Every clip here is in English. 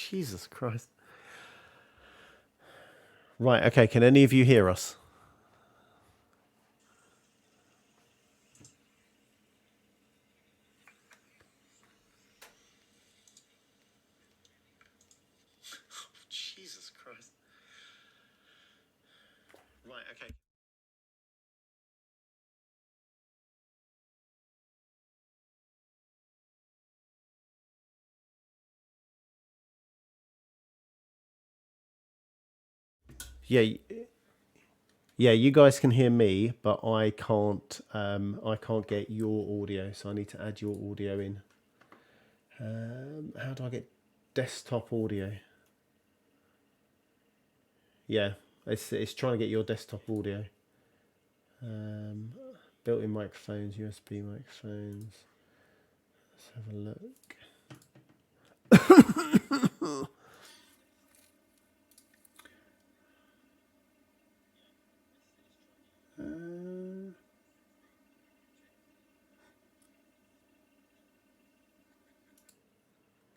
Jesus Christ. Right, okay, can any of you hear us? Jesus Christ. Right, okay. Yeah, you guys can hear me, but I can't get your audio, so I need to add your audio in. How do I get desktop audio? Yeah, it's trying to get your desktop audio. Built-in microphones, USB microphones. Let's have a look.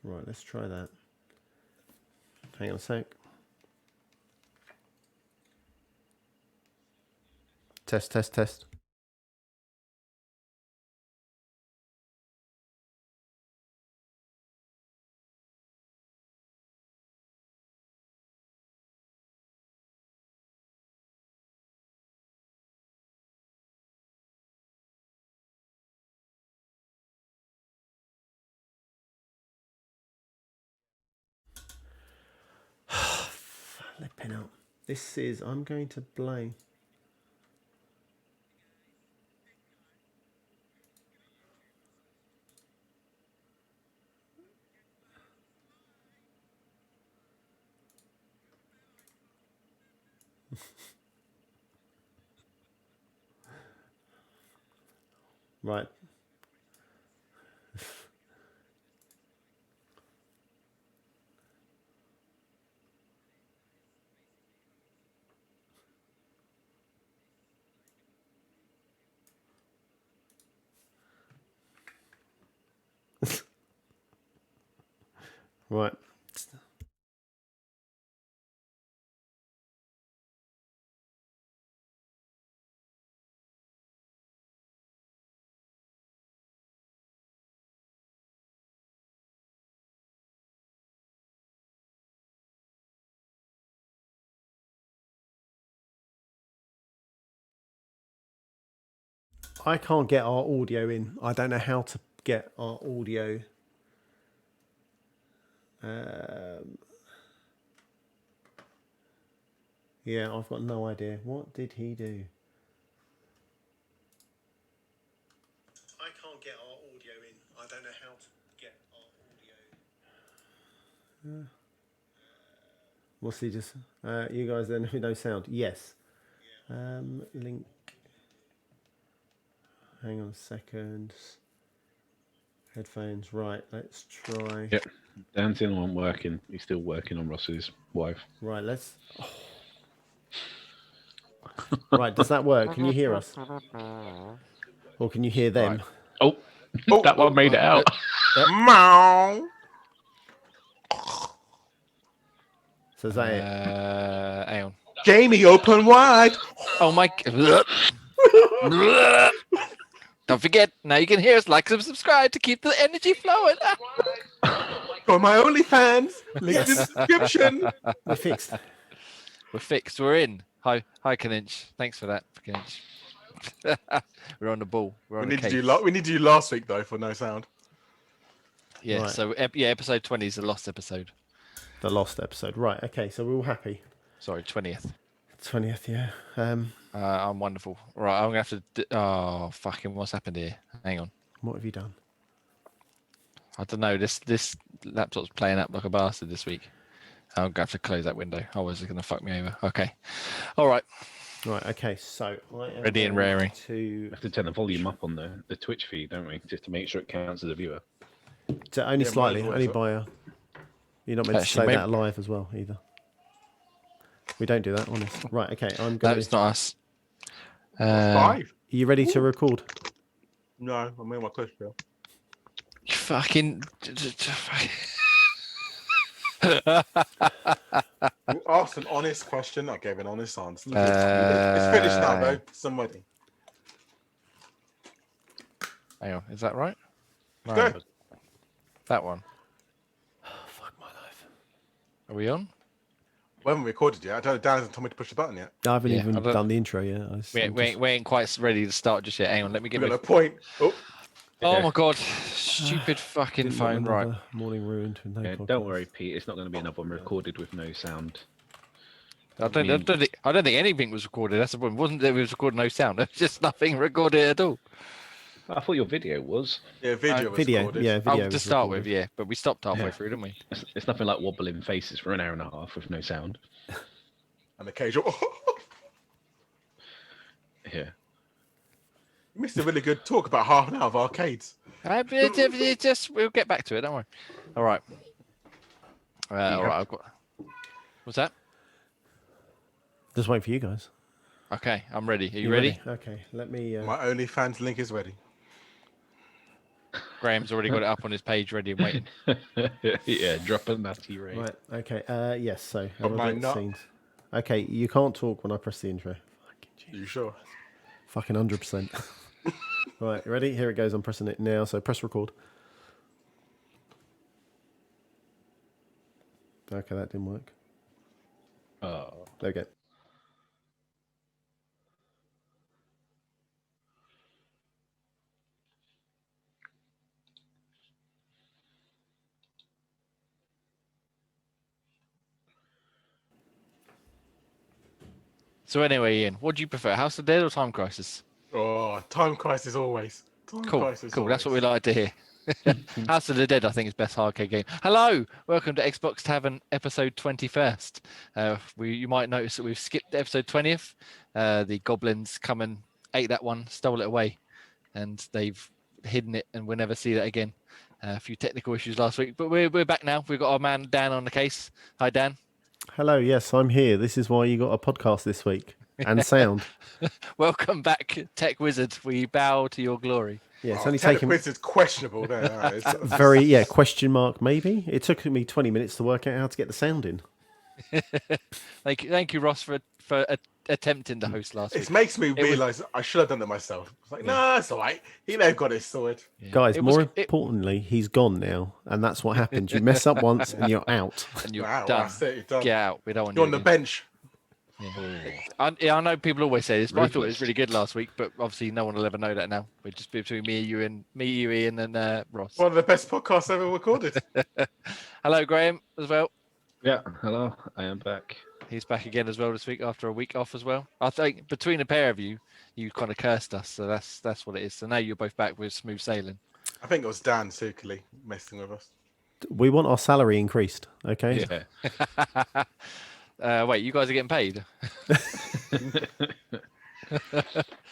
Right, let's try that. Hang on a sec. Test, test, test. Flipping out. This is, I'm going to blame. Right. Right. I can't get our audio in. I don't know how to get our audio. Yeah, I've got no idea. What did he do? I can't get our audio in. I don't know how to get our audio. What's he just? You guys then with no sound? Yes. Link. Hang on a second. Headphones. Right. Let's try. Yep. Dan's in on working. He's still working on Ross's wife. Right. Let's. Oh. Right. Does that work? Can you hear us? Or can you hear them? Right. Oh, that one made it out. Meow. So is that it? Hang on. Jamie, open wide. Oh my! Don't forget. Now you can hear us. Like and subscribe to keep the energy flowing. For my OnlyFans, link in the description. We're fixed. We're fixed. We're in. Hi, Kaninch. Thanks for that, Kaninch. We're on the ball. We're on We the need case. to do last week though for no sound. Yeah. Right. So episode 20 is the lost episode. The lost episode. Right. Okay. So we're all happy. Sorry, 20th. 20th. Yeah. I'm wonderful. Right, I'm gonna have to. Oh, fucking! What's happened here? Hang on. What have you done? I don't know. This laptop's playing up like a bastard this week. I'm gonna have to close that window. Otherwise, it's gonna fuck me over. Okay. All right. Right. Okay. So I am Ready and going raring. to We have to turn the volume up on the Twitch feed, don't we? Just to make sure it counts as a viewer. only Yeah, slightly. might as well, Only so- by a. You're not meant to Actually, say maybe- that live as well either. We don't do that, honest. Right. Okay. I'm No, going. it's not us. 5? Are you ready to record? No, I'm in my close bill. You fucking. You asked an honest question. I gave an honest answer. It's finished now, though. Somebody. Hang on, is that right? Go. That one. Fuck my life. Are we on? We haven't recorded yet. I don't know. Dan hasn't told me to push the button yet. I haven't Yeah, even I don't- done the intro yet. We ain't quite ready to start just yet. Hang on, let me We've get got my... a point. Oh, Oh my god, stupid fucking phone, right. Morning ruined with no Yeah, podcast. don't worry, Pete. It's not going to be another one recorded with no sound. I don't think anything was recorded. That's the problem. It wasn't that we was recording no sound. There was just nothing recorded at all. I thought your video was. yeah, video was Video, recorded. yeah, video. Oh, to was start recorded. with, yeah. But we stopped halfway Yeah. through, didn't we? It's nothing like wobbling faces for an hour and a half with no sound. And occasional. Yeah. You missed a really good talk about half an hour of arcades. We'll get back to it. Don't worry. All right. All right. I've got. What's that? Just wait for you guys. Okay, I'm ready. Are you ready? Okay, let me. My OnlyFans link is ready. Graham's already got it up on his page, ready and waiting. Yeah, drop a natty rate. Right. Okay. Yes. So. But mine not. Scenes. Okay. You can't talk when I press the intro. Fucking Are you sure? Fucking 100%. Right. Ready? Here it goes. I'm pressing it now. So press record. Okay, that didn't work. Oh. There we go. So anyway, Ian, what do you prefer, House of Dead or Time Crisis? Oh, Time Crisis always. Cool. Crisis Cool. That's what always. we like to hear. House of the Dead, I think, is best arcade game. Hello, welcome to Xbox Tavern episode 21st. You might notice that we've skipped episode 20th. The goblins come and ate that one, stole it away, and they've hidden it, and we'll never see that again. A few technical issues last week, but we're back now. We've got our man Dan on the case. Hi, Dan. Hello. Yes, I'm here. This is why you got a podcast this week and sound. Welcome back, Tech Wizard. We bow to your glory. Yeah, it's Oh, only Tech taken Quiz is questionable there. It's very question mark maybe. It took me 20 minutes to work out how to get the sound in. Thank you, Ross, for attempting to host last week. It makes me was- realise I should have done it myself. It's like, no, it's all right. They've got it sorted. Yeah. Guys, It was- more importantly, he's gone now, and that's what happens. You mess up once and you're out. and you're Wow, done. that's it. You're done. Get out. We don't want You're you on the again. bench. I know people always say this, but I thought it was Ruthless. really good last week. But obviously, no one will ever know that now. We're just between you, Ian, and Ross. One of the best podcasts ever recorded. Hello, Graham, as well. Yeah, hello. I am back. He's back again as well this week after a week off as well. I think between the pair of you, you kind of cursed us, so that's what it is. So now you're both back with smooth sailing. I think it was Dan Sukely messing with us. We want our salary increased, okay? Yeah. Wait, you guys are getting paid?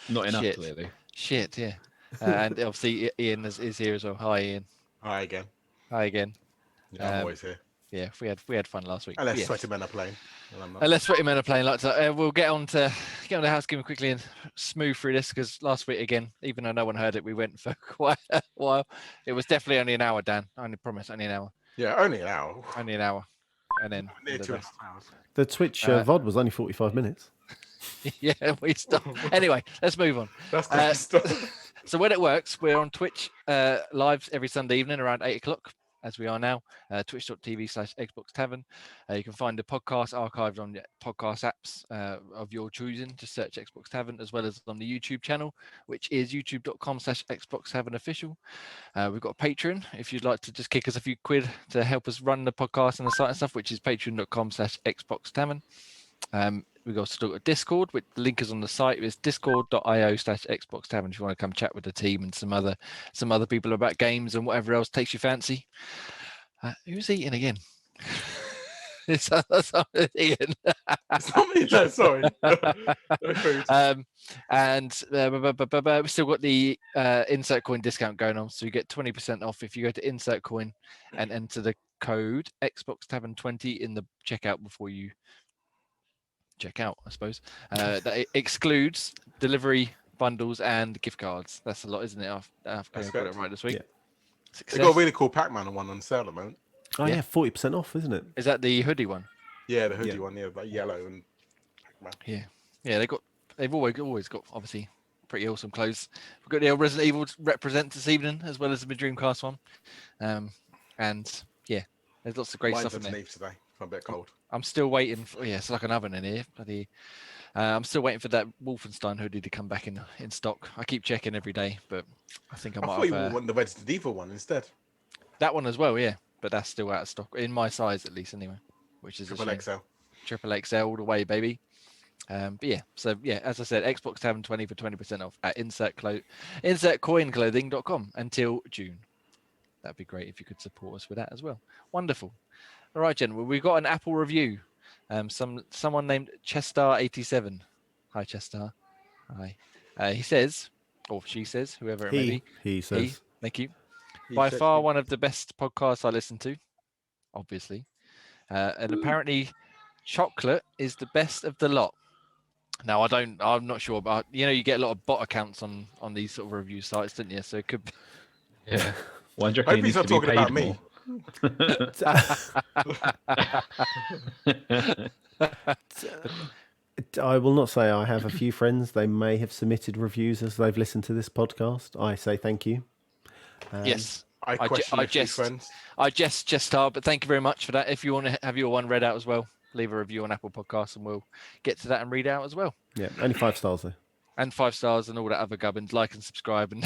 Not enough, Shit. clearly. Shit, yeah. And obviously, Ian is here as well. Hi, Ian. Hi again. Hi again. Yeah, I'm always here. Yeah, we had fun last week. Unless Yeah. Sweaty Men are playing. And I'm not. Unless Sweaty Men are playing like that. We'll get on to housekeeping quickly and smooth through this because last week again, even though no one heard it, we went for quite a while. It was definitely only an hour, Dan. I only promise, only an hour. Yeah, only an hour. Only an hour. And then Near the 2.5 rest. hours. The Twitch VOD was only 45 minutes. Yeah, we stopped. Anyway, let's move on. That's good stuff. So when it works, we're on Twitch live every Sunday evening around 8 o'clock, as we are now, twitch.tv/Xbox Tavern. You can find the podcast archived on the podcast apps of your choosing. Just search Xbox Tavern, as well as on the YouTube channel, which is youtube.com/Xbox Tavern official. We've got a Patreon, if you'd like to just kick us a few quid to help us run the podcast and the site and stuff, which is patreon.com/Xbox Tavern. We've also got a Discord, which the link is on the site. It's discord.io/Xbox Tavern if you want to come chat with the team and some other people about games and whatever else takes your fancy. Who's eating again? It's Ian. It's not me, no, sorry. No food. And we've still got the Insert Coin discount going on, so you get 20% off if you go to Insert Coin and enter the code Xbox Tavern 20 in the checkout before you check out, I suppose. That excludes delivery, bundles, and gift cards. That's a lot, isn't it? I've got it right this week. Yeah. They've got a really cool Pac-Man one on sale at the moment. Oh Yeah. yeah, 40% off, isn't it? Is that the hoodie one? Yeah, the hoodie Yeah. one, yeah, like yellow and Pac-Man. Yeah. They've always got obviously pretty awesome clothes. We've got the old Resident Evil represent this evening, as well as the Dreamcast one. And yeah, there's lots of great Mine's stuff in there. underneath today. I'm a bit cold. I'm still waiting for. Yeah, it's like an oven in here. I'm still waiting for that Wolfenstein hoodie to come back in stock. I keep checking every day, but I think I I might thought you have want the Resident Evil one instead. that one as well. Yeah, but that's still out of stock in my size at least, anyway. Which is a Triple shame. XL. Triple XL all the way, baby. But yeah, so yeah, as I said, Xbox Tavern 20 for 20% off at insertcoinclothing.com until June. That'd be great if you could support us with that as well. Wonderful. All right, Jen. Well, we've got an Apple review. Someone named Chestar87. Hi, Chestar. Hi. He says, or she says, whoever it may be. He says. Thank you. He By said- far one of the best podcasts I listen to, obviously. And apparently, chocolate is the best of the lot. Now, I'm not sure about, you get a lot of bot accounts on these sort of review sites, didn't you? So it could be. Yeah. Why do you reckon Hope he he's needs not to be talking paid about me. I will not say I have a few friends. They may have submitted reviews as they've listened to this podcast. I say thank you. Yes. I question a few friends. I just are, but thank you very much for that. If you want to have your one read out as well, leave a review on Apple Podcasts and we'll get to that and read out as well. Yeah, only 5 stars though. And 5 stars and all that other gubbins. Like and subscribe and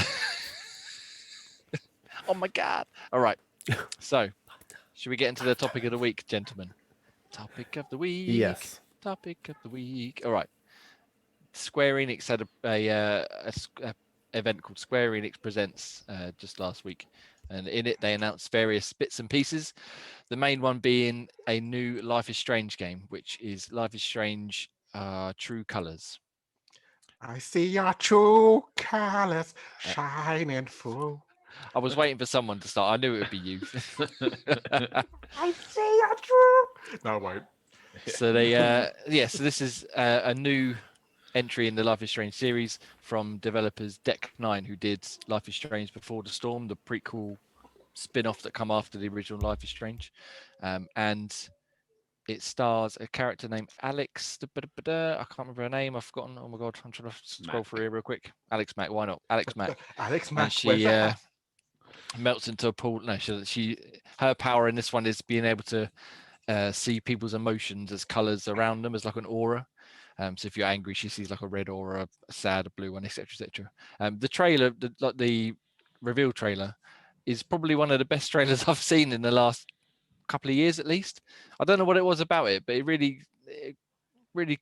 oh my god. All right. So should we get into the topic of the week, gentlemen? Topic of the week. Yes. Topic of the week. All right. Square Enix had a event called Square Enix Presents just last week. And in it, they announced various bits and pieces. The main one being a new Life is Strange game, which is Life is Strange True Colors. I see your true colors shining through. I was waiting for someone to start. I knew it would be you. I see your true. No, I won't. So they, so this is a new entry in the Life is Strange series from developers Deck 9, who did Life is Strange Before the Storm, the prequel spin-off that come after the original Life is Strange, and it stars a character named Alex. I can't remember her name. I've forgotten. Oh my god, I'm trying to scroll through here real quick. Alex Mack. Why not? Alex Mack. Alex And Mack. she melts into a pool. No, her power in this one is being able to see people's emotions as colors around them, as like an aura. So if you're angry, she sees like a red aura, a sad, a blue one, etc., etc. The trailer, the reveal trailer, is probably one of the best trailers I've seen in the last couple of years, at least. I don't know what it was about it, but it really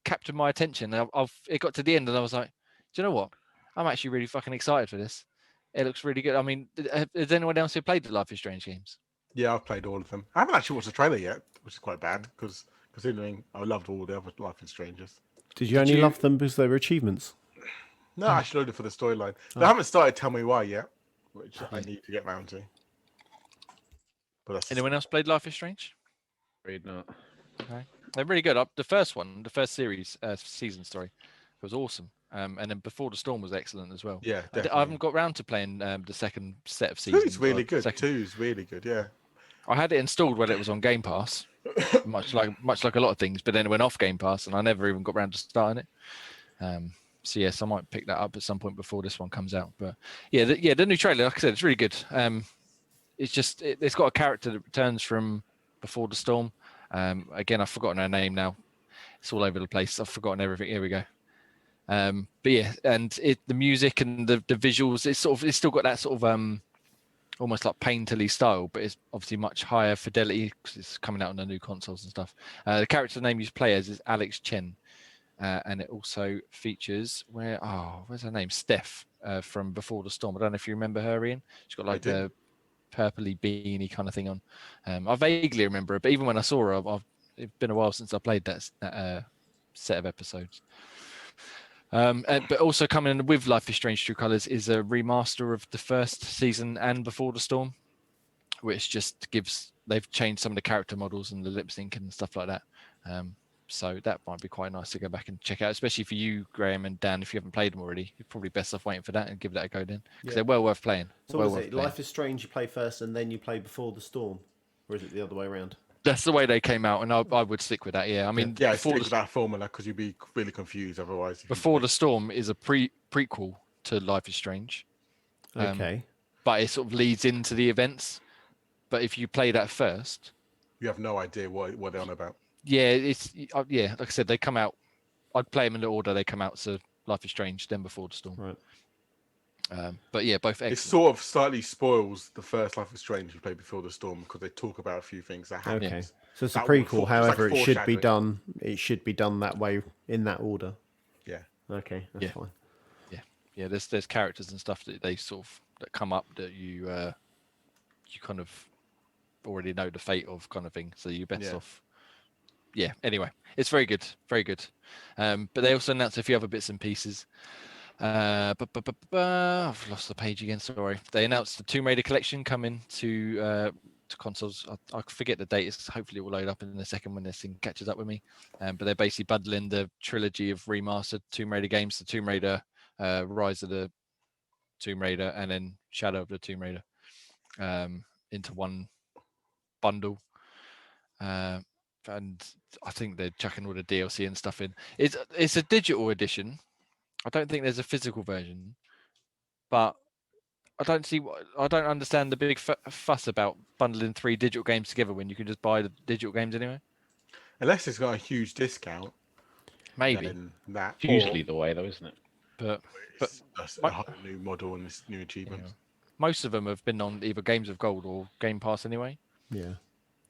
captured my attention. It got to the end, and I was like, do you know what? I'm actually really fucking excited for this. It looks really good. I mean, has anyone else who played the Life is Strange games? Yeah, I've played all of them. I haven't actually watched the trailer yet, which is quite bad because considering I loved all the other Life is Strangers. Did you only love them because they were achievements? No, I actually loaded for the storyline. They haven't started Tell Me Why yet, which I need to get round to. But that's Anyone else played Life is Strange? Afraid not. Okay. They're really good. The first one, the first series, season, was awesome. And then Before the Storm was excellent as well. Yeah, I definitely. haven't got round to playing the second set of seasons. Two's really good. Second. Two's really good, yeah. I had it installed when it was on Game Pass, much like a lot of things, but then it went off Game Pass and I never even got round to starting it. So yes, I might pick that up at some point before this one comes out. But yeah, the new trailer, like I said, it's really good. It's just it's got a character that returns from Before the Storm. Again, I've forgotten her name now. It's all over the place. I've forgotten everything. Here we go. But yeah, and the music and the visuals, it's still got that sort of almost like painterly style, but it's obviously much higher fidelity because it's coming out on the new consoles and stuff. The character name you play as is Alex Chen, and it also features where's her name? Steph from Before the Storm. I don't know if you remember her, Ian. She's got like the purpley beanie kind of thing on. I vaguely remember her, but even when I saw her, it's been a while since I played that set of episodes. But also coming in with Life is Strange True Colors is a remaster of the first season and Before the Storm, which just they've changed some of the character models and the lip sync and stuff like that. So that might be quite nice to go back and check out, especially for you, Graham and Dan. If you haven't played them already, you're probably best off waiting for that and give that a go then, because they're well worth playing. So what is it? Life is Strange you play first and then you play Before the Storm? or is it the other way around? That's the way they came out, and I would stick with that. Yeah, I mean, Yeah, before stick the, with that formula because you'd be really confused otherwise. if you before play- the Storm is a prequel to Life is Strange, Okay. but it sort of leads into the events. But if you play that first, you have no idea what they're on about. yeah, it's yeah. Like I said, they come out. I'd play them in the order they come out. So Life is Strange, then Before the Storm. Right. But yeah, both It excellent. sort of slightly spoils the first Life is Strange you play Before the Storm because they talk about a few things that happen. Okay. So it's a That would prequel. it's like However, it should be foreshadowing. done. It should be done that way in that order. Yeah. Okay, that's Yeah. fine. Yeah, there's characters and stuff that they sort of that come up that you kind of already know the fate of, kind of thing. So you're best off. Yeah. Anyway, it's very good, very good. But they also announced a few other bits and pieces. I've lost the page again. Sorry. They announced the Tomb Raider collection coming to consoles. I forget the date. It's hopefully it will load up in a second when this thing catches up with me. But they're basically bundling the trilogy of remastered Tomb Raider games, the Tomb Raider, Rise of the Tomb Raider, and then Shadow of the Tomb Raider, into one bundle. And I think they're chucking all the DLC and stuff in. It's a digital edition. I don't think there's a physical version, but I don't understand the big fuss about bundling 3 digital games together when you can just buy the digital games anyway. Unless it's got a huge discount. Maybe, Then that It's usually the way, though, isn't it? but it's a whole new model and this new achievement. yeah. Most of them have been on either Games of Gold or Game Pass anyway. Yeah.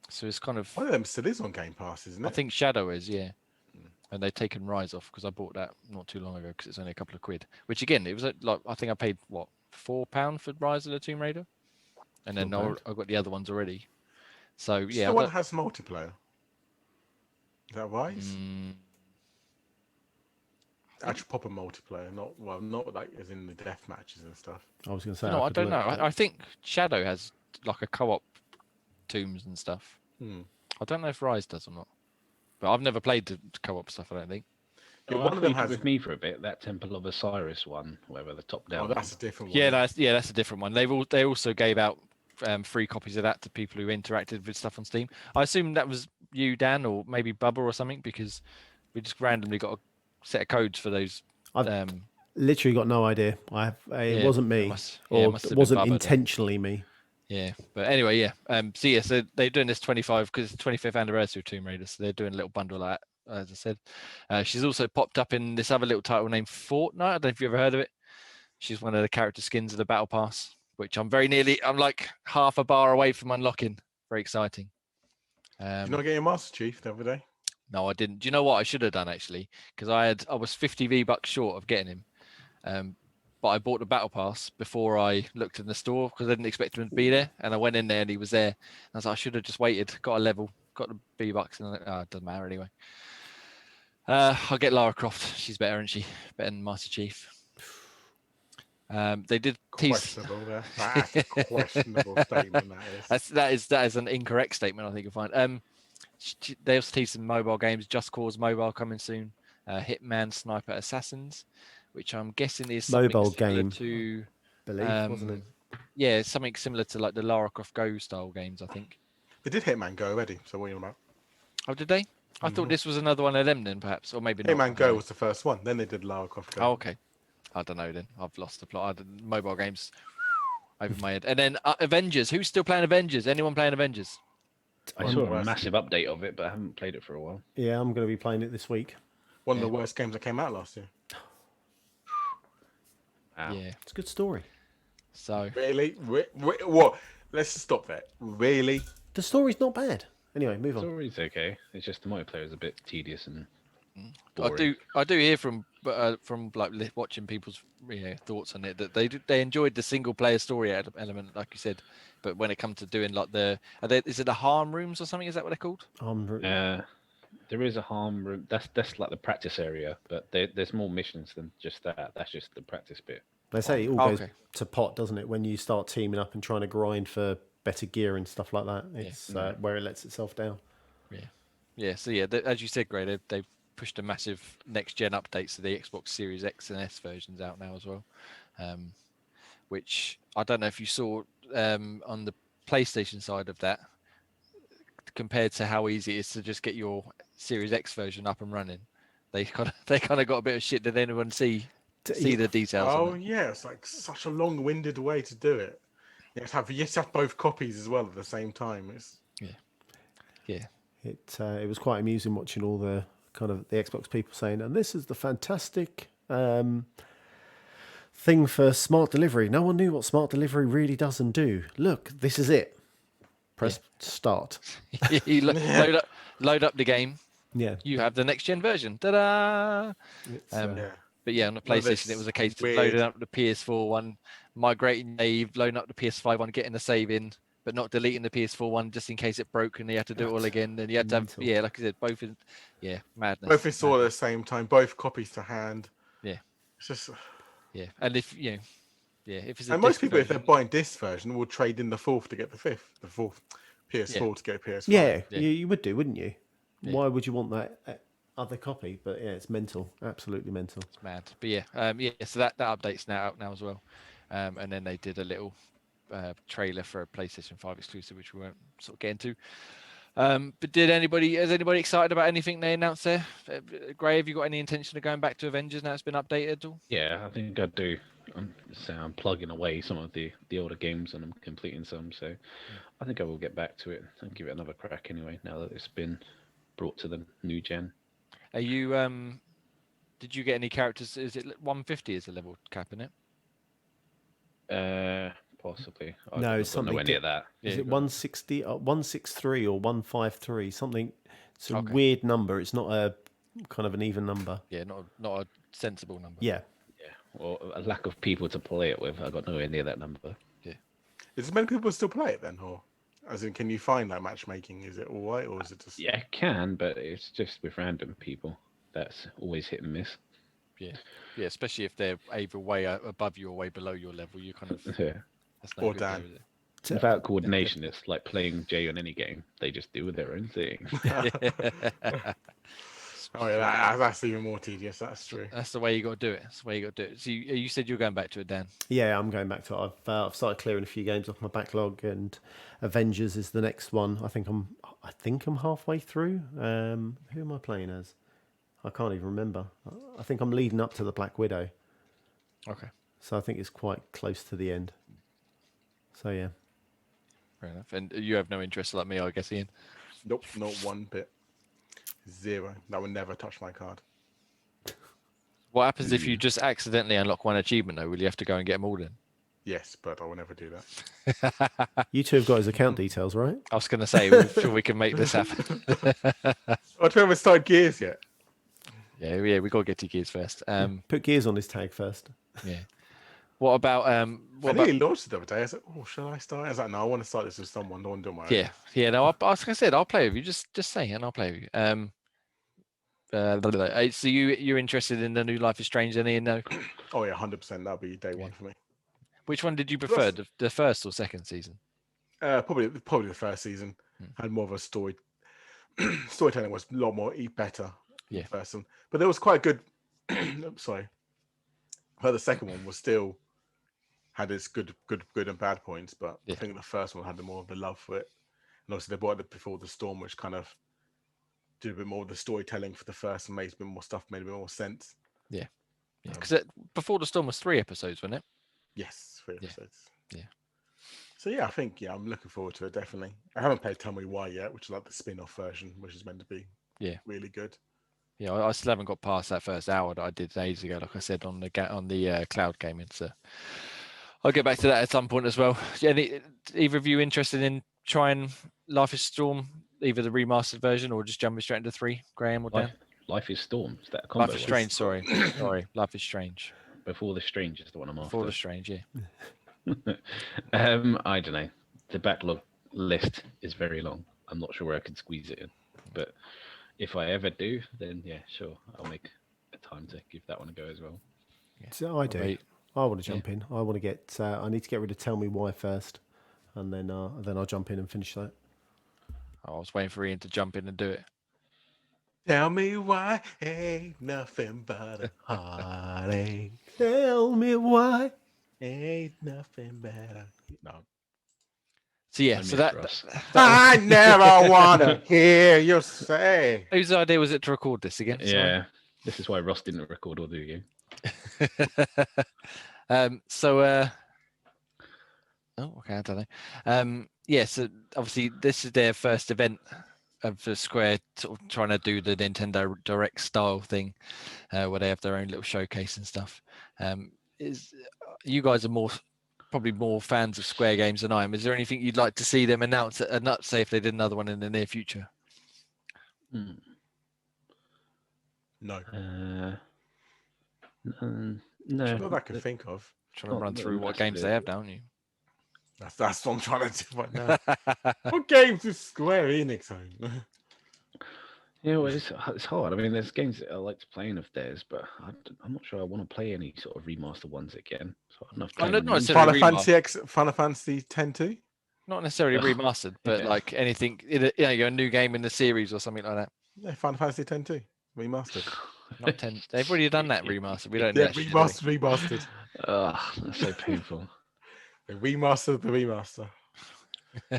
So it's kind of. One of them still is on Game Pass, isn't it? I think Shadow is, yeah. And they've taken Rise off because I bought that not too long ago because it's only a couple of quid. Which again, it was like I think I paid what £4 for Rise of the Tomb Raider, and then I got the other ones already. So yeah, the one that has multiplayer. Is that Rise? Actual proper multiplayer, not like as in the death matches and stuff. I was going to say. No, I don't know. I think Shadow has like a co-op tombs and stuff. I don't know if Rise does or not, but I've never played the co-op stuff. I don't think. Yeah, Well, one of them has has. with me for a bit. That Temple of Osiris one, whatever the top down. Oh, that's a different one. Yeah, that's a different one. They also gave out free copies of that to people who interacted with stuff on Steam. I assume that was you, Dan, or maybe Bubba or something, because we just randomly got a set of codes for those. I've literally got no idea. It wasn't me, it wasn't intentionally me. Yeah, but anyway, yeah. So they're doing this 25 because it's the 25th anniversary of Tomb Raider, so they're doing a little bundle like that, as I said. She's also popped up in this other little title named Fortnite. I don't know if you ever heard of it. She's one of the character skins of the Battle Pass, which I'm like half a bar away from unlocking. Very exciting. Did you not get your Master Chief the other day? No, I didn't. Do you know what I should have done actually? Because I was 50 V-bucks short of getting him. But I bought the Battle Pass before I looked in the store because I didn't expect him to be there. And I went in there and he was there. And I was like, I should have just waited, got a level, got the V-bucks, and it doesn't matter anyway. I'll get Lara Croft. She's better, isn't she? Better than Master Chief. They did tease. Questionable there. That's a questionable statement. That is an incorrect statement, I think you'll find. They also teased some mobile games. Just Cause Mobile coming soon. Hitman, Sniper, Assassins, which I'm guessing is Mobile similar game to, wasn't it? Yeah, something similar to like the Lara Croft Go style games, I think. They did Hitman Go already, so what are you on about? Oh, did they? I thought this was another one of them then, perhaps, or maybe not. Hitman Go was the first one. Then they did Lara Croft Go. Oh, okay. I don't know then. I've lost the plot. Mobile games over my head. And then Avengers. Who's still playing Avengers? Anyone playing Avengers? I saw a massive update of it, but I haven't played it for a while. Yeah, I'm going to be playing it this week. One of the worst games that came out last year. Wow. Yeah. It's a good story. So really, what? Let's stop there. Really, the story's not bad. Anyway, move on. The story's okay. It's just the multiplayer is a bit tedious and boring. I do hear from like watching people's thoughts on it that they enjoyed the single player story element, like you said, but when it comes to doing like is it the harm rooms or something? Is that what they're called? There is a harm room. That's like the practice area, but there's more missions than just that. That's just the practice bit. They say it all goes to pot, doesn't it? When you start teaming up and trying to grind for better gear and stuff like that, it's where it lets itself down. Yeah. So as you said, Gray, they've pushed a massive next-gen updates to the Xbox Series X and S versions out now as well, which I don't know if you saw on the PlayStation side of that. compared to how easy it is to just get your Series X version up and running. They kind of got a bit of shit. Did anyone see the details? Oh on it? yeah, it's like such a long-winded way to do it. You have to have both copies as well at the same time. It's Yeah. It was quite amusing watching all the kind of the Xbox people saying, and this is the fantastic thing for smart delivery. No one knew what smart delivery really does and do. Look, this is it. Press start. You load up the game. Yeah. You have the next gen version. Ta-da! yeah. But yeah, on the One of PlayStation, it those was a case of weird- loading up the PS4 one, migrating save, loading up the PS5 one, getting the save in, but not deleting the PS4 one just in case it broke and you had to do it all again. And you had to have, Mental. like I said, both in, madness. Both installed at madness. the same time, both copies to hand. Yeah. It's just. Yeah, and if if it's a And most disc people, if they're version- buying this version, will trade in the fourth to get the fifth, the fourth PS4 to get PS5. Yeah, Yeah. You would do, wouldn't you? Yeah. Why would you want that other copy? But yeah, it's mental. Absolutely mental. It's mad. But so that update's now out now as well. And then they did a little trailer for a PlayStation 5 exclusive, which we won't sort of get into. But is anybody excited about anything they announced there? Gray, have you got any intention of going back to Avengers now it's been updated at all? Yeah, I think I do. I'm plugging away some of the older games and I'm completing some, so I think I will get back to it and give it another crack anyway. Now that it's been brought to the new gen. Are you did you get any characters? Is it 150 is the level cap in it? Possibly. No, I something don't know any of that. Is Yeah, it 160, 163 or 153? Something. It's a Okay. weird number. It's not a kind of an even number. Yeah, not a sensible number. Yeah. Yeah. Or a lack of people to play it with. I got nowhere near that number. Is it many people still play it then, or as in, can you find that matchmaking? Is it all right, or is it just? Yeah, I can, but it's just with random people. That's always hit and miss. Yeah, especially if they're either way above you or way below your level. You kind of Yeah. that's no Or good there, Dan. is it? Without coordination, it's like playing Jay on any game. They just do their own thing. Oh yeah, that's even more tedious. That's true. That's the way you got to do it. That's the way you got to do it. So you said you're going back to it, Dan. Yeah, I'm going back to it. I've started clearing a few games off my backlog, and Avengers is the next one. I think I'm halfway through. Who am I playing as? I can't even remember. I think I'm leading up to the Black Widow, Okay, so I think it's quite close to the end. So yeah. fair enough. And you have no interest like me, I guess, Ian. Nope, not one bit. Zero. That would never touch my card. What happens if you just accidentally unlock one achievement, though? Will you have to go and get them all then? Yes, but I will never do that. You two have got his account details, right? I was going to say, I'm sure we can make this happen. I haven't started Gears yet. yeah, we got to get to Gears first. Put Gears on his tag first. Yeah. What about I nearly launched it the other day. I was like, "Oh, shall I start?" I was like, "No, I want to start this with someone. Don't want to do it my own." Yeah. No, like I said, I'll play with you. Just say, and I'll play with you. So you're interested in the new Life is Strange, then, Ian? No. Oh yeah, 100%. That'll be day one for me. Which one did you prefer, the first or second season? Probably the first season had more of a story. Storytelling was a lot more better. Yeah. The first one, but there was quite good. Sorry, but the second one was still had its good and bad points. But I think the first one had more of the love for it, and obviously they brought it Before the Storm, which kind of did a bit more of the storytelling for the first and made a bit more stuff, made a bit more sense. Yeah. Because Before the Storm was 3 episodes, wasn't it? Yes, 3 episodes. Yeah. So yeah, I think I'm looking forward to it definitely. I haven't played Tell Me Why yet, which is like the spin-off version, which is meant to be really good. Yeah, I still haven't got past that first hour that I did ages ago, like I said on the cloud gaming. So I'll get back to that at some point as well. Either of you interested in trying Life is Storm, either the remastered version or just jumping straight into 3, Graham or Dan? Life is Storm. Is that a combo? Life is Strange. Sorry, Life is Strange. Before the Strange is the one I'm after. Before the Strange, yeah. I don't know. The backlog list is very long. I'm not sure where I could squeeze it in, but if I ever do, then yeah, sure, I'll make a time to give that one a go as well. Yeah. So I do. I want to jump in. I want to get. I need to get rid of Tell Me Why first, and then I'll jump in and finish that. I was waiting for Ian to jump in and do it. Tell me why ain't nothing but a heartache. Tell me why. Ain't nothing better. No. So yeah, I so miss that, Russ. I never wanna hear you say. whose idea was it to record this again? Yeah, this is why Ross didn't record or do game. So oh, okay, I don't know. Yeah, so obviously this is their first event of the Square sort of trying to do the Nintendo Direct style thing, where they have their own little showcase and stuff. Is you guys are probably more fans of Square games than I am. Is there anything you'd like to see them announce say if they did another one in the near future? Hmm. No. No. Not that I can think of. Trying to Not- run not through what games massively. they have, don't you? That's what I'm trying to do right now. What games is Square Enix own? Yeah, well, it's hard. I mean, there's games that I like to play in of theirs, but I'm not sure I want to play any sort of remaster ones again. So I don't know if Oh, playing no, the not new necessarily Final stuff- Fantasy Final Fantasy 10 2? Not necessarily Ugh, remastered, but yeah. like anything, a new game in the series or something like that. Yeah, Final Fantasy 10 2 remastered. Not 10. They've already done that remaster. We don't Yeah, need that shit, do we? remastered. Ugh, that's so painful. They remastered the remaster.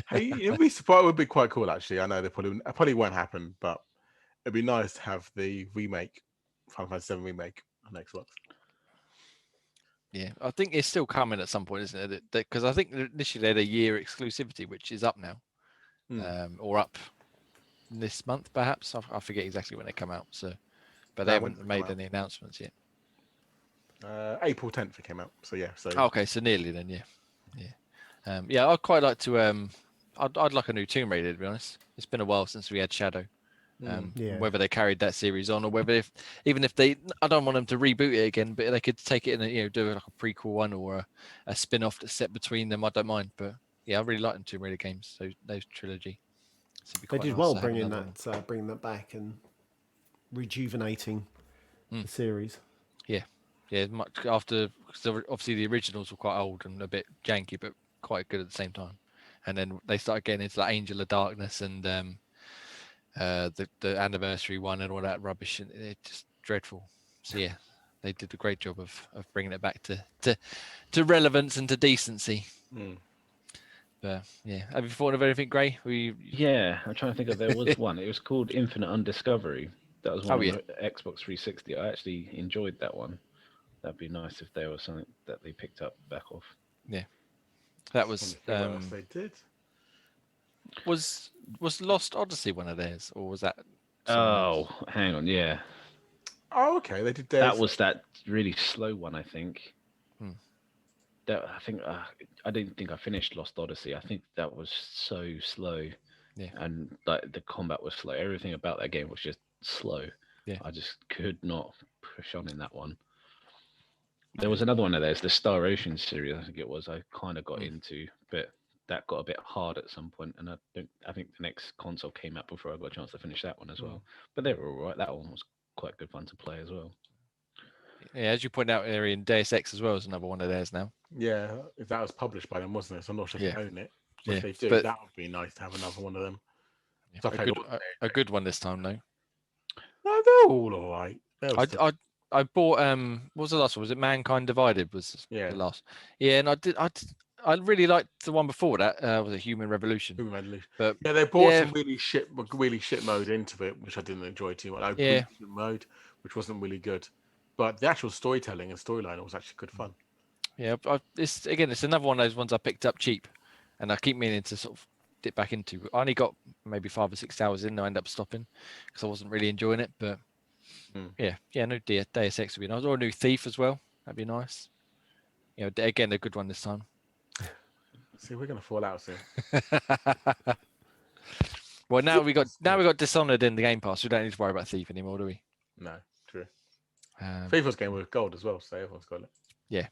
Hey, it'd be surprised. It would be quite cool, actually. I know it probably won't happen, but it'd be nice to have the remake, Final Fantasy 7 remake on Xbox. Yeah, I think it's still coming at some point, isn't it? Because I think initially they had a year exclusivity, which is up now, or up this month perhaps. I forget exactly when they come out. So, but they When haven't did it made come out? any announcements yet. April 10th it came out. So yeah. So Okay, so nearly then, yeah. I'd quite like to. I'd like a new Tomb Raider, to be honest. It's been a while since we had Shadow. Yeah. Whether they carried that series on, or whether even if they, I don't want them to reboot it again, but they could take it and do like a prequel one or a spin-off that's set between them. I don't mind, but yeah, I really like them Tomb Raider games. Those trilogy. So it'd be They quite did nice well to have bringing another one. bringing that back and rejuvenating the series. Yeah, much after, because obviously the originals were quite old and a bit janky, but quite good at the same time. And then they started getting into like Angel of Darkness and the anniversary one and all that rubbish, and it's just dreadful. So yeah, they did a great job of bringing it back to relevance and to decency. But yeah, have you thought of anything, Gray? Yeah, I'm trying to think of there was one. It was called Infinite Undiscovery. That was one on the Xbox 360. I actually enjoyed that one. That'd be nice if there was something that they picked up back off. Yeah, that was what else they did. was Lost Odyssey one of theirs, or was that? Oh, hang on, yeah. Oh, okay. They did. That was that really slow one, I think. That I didn't think I finished Lost Odyssey. I think that was so slow. Yeah. And like the combat was slow. Everything about that game was just slow. Yeah. I just could not push on in that one. There was another one of theirs, the Star Ocean series, I think it was. I kind of got into, but that got a bit hard at some point, and I think the next console came out before I got a chance to finish that one as well. But they were all right. That one was quite good fun to play as well. Yeah, as you point out, Arian, Deus Ex as well is another one of theirs now. Yeah, if that was published by them, wasn't it? So I'm not sure if they own it. But if they do, but that would be nice to have another one of them. A good one this time, though. No, they're all right. I bought what was the last one? Was it Mankind Divided? Was the last? Yeah, and I really liked the one before that. Was it Human Revolution? But yeah, they brought some really shit mode into it, which I didn't enjoy too much. Mode, which wasn't really good, but the actual storytelling and storyline was actually good fun. Yeah, it's another one of those ones I picked up cheap, and I keep meaning to sort of dip back into. I only got maybe 5 or 6 hours in, and I ended up stopping because I wasn't really enjoying it. But no, Deus Ex would be nice, or a new Thief as well. That'd be nice. Again, a good one this time. See, we're gonna fall out soon. Well, now we got Dishonored in the Game Pass. We don't need to worry about Thief anymore, do we? No, true. FIFA's game with gold as well, so everyone's got it. Yeah.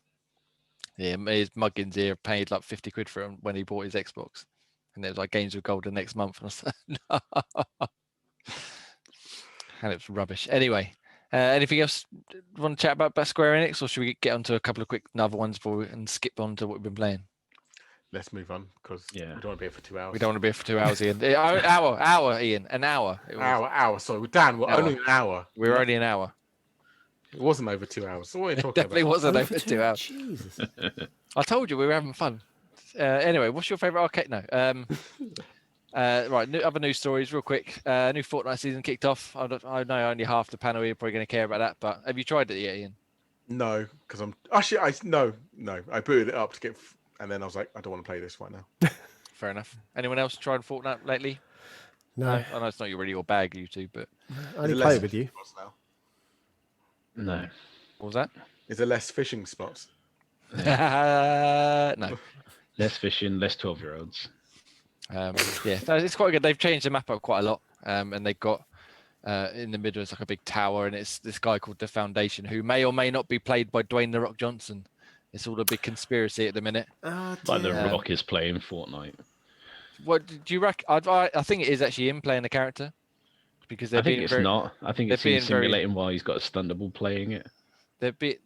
Yeah, his Muggins here paid like 50 quid for him when he bought his Xbox. And it was like games with gold the next month. And I was like, no. And it was rubbish. Anyway, anything else you want to chat about Square Enix, or should we get onto a couple of quick other ones and skip on to what we've been playing? Let's move on because we don't want to be here for 2 hours. We don't want to be here for 2 hours, Ian. Hour, Ian. An hour. Hour. Sorry, Dan, we're only an hour. We're only an hour. It wasn't over 2 hours. So what are you talking It definitely about? wasn't over 2 hours. Jesus. I told you we were having fun. Anyway, what's your favorite arcade? No. Right. Other news stories, real quick. New Fortnite season kicked off. I know only half the panel here are probably going to care about that, but have you tried it yet, Ian? No, because I'm actually no. I booted it up to get, and then I was like, I don't want to play this right now. Fair enough. Anyone else tried Fortnite lately? No, I know it's not really your bag, you two, but I only play with you. Now? No. what was that? Is there less fishing spots? No. Less fishing, less 12-year-olds. Yeah, no, it's quite good. They've changed the map up quite a lot, and they've got in the middle it's like a big tower, and it's this guy called the Foundation who may or may not be played by Dwayne the Rock Johnson. It's all a big conspiracy at the minute. Like the Rock is playing Fortnite. What do you reckon? I think it is actually him playing the character because I think it's not. I think it's him simulating while he's got a stunt double playing it.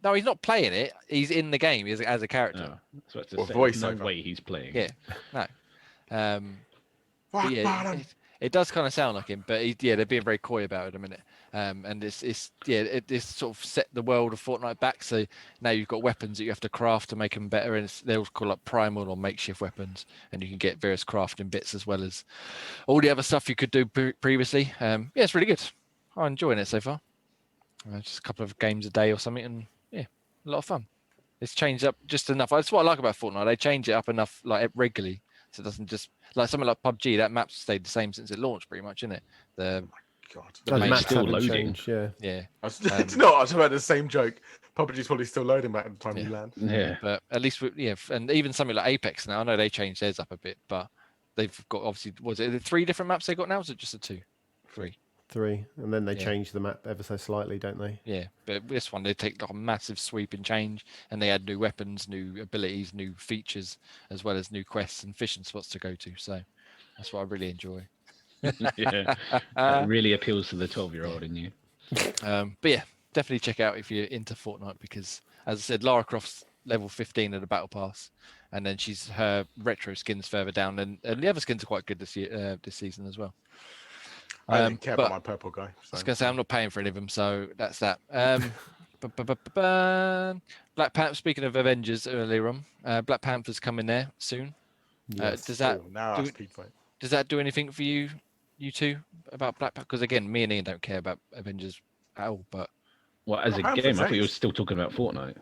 No, he's not playing it. He's in the game as a character. No, so Or say, voice no over. way he's playing. Yeah, no. But yeah, it does kind of sound like him, but they're being very coy about it at a minute. And it's sort of set the world of Fortnite back. So now you've got weapons that you have to craft to make them better, and they're all called like primal or makeshift weapons, and you can get various crafting bits as well as all the other stuff you could do previously. Yeah, it's really good. I'm enjoying it so far. Just a couple of games a day or something, and yeah, a lot of fun. It's changed up just enough. That's what I like about Fortnite. They change it up enough, like regularly, so it doesn't just like something like PUBG. That map's stayed the same since it launched, pretty much, isn't it? God. The The maps maps still haven't loading. changed, yeah. Yeah. I was about the same joke. PUBG's probably still loading back at the time you land. Yeah. But at least and even something like Apex now. I know they changed theirs up a bit, but they've got obviously was it 3 different maps they got now? Or is it just a 2? 3. 3, and then they Yeah. change the map ever so slightly, don't they? Yeah, but this one they take like a massive sweeping change, and they add new weapons, new abilities, new features, as well as new quests and fishing spots to go to. So that's what I really enjoy. Yeah. It really appeals to the 12-year-old in you. But yeah, definitely check out if you're into Fortnite because, as I said, Lara Croft's level 15 of the Battle Pass, and then her retro skins further down, and the other skins are quite good this season as well. I didn't care about my purple guy. I So. was going to say I'm not paying for any of them, so that's that. Black Panther. Speaking of Avengers earlier on, Black Panther's coming there soon. Yes. Does that now that's Pete fight. does that do anything for you two about Black Panther? Because again, me and Ian don't care about Avengers at all. But Well, as a Panther's game, I thought you were ace. still talking about Fortnite.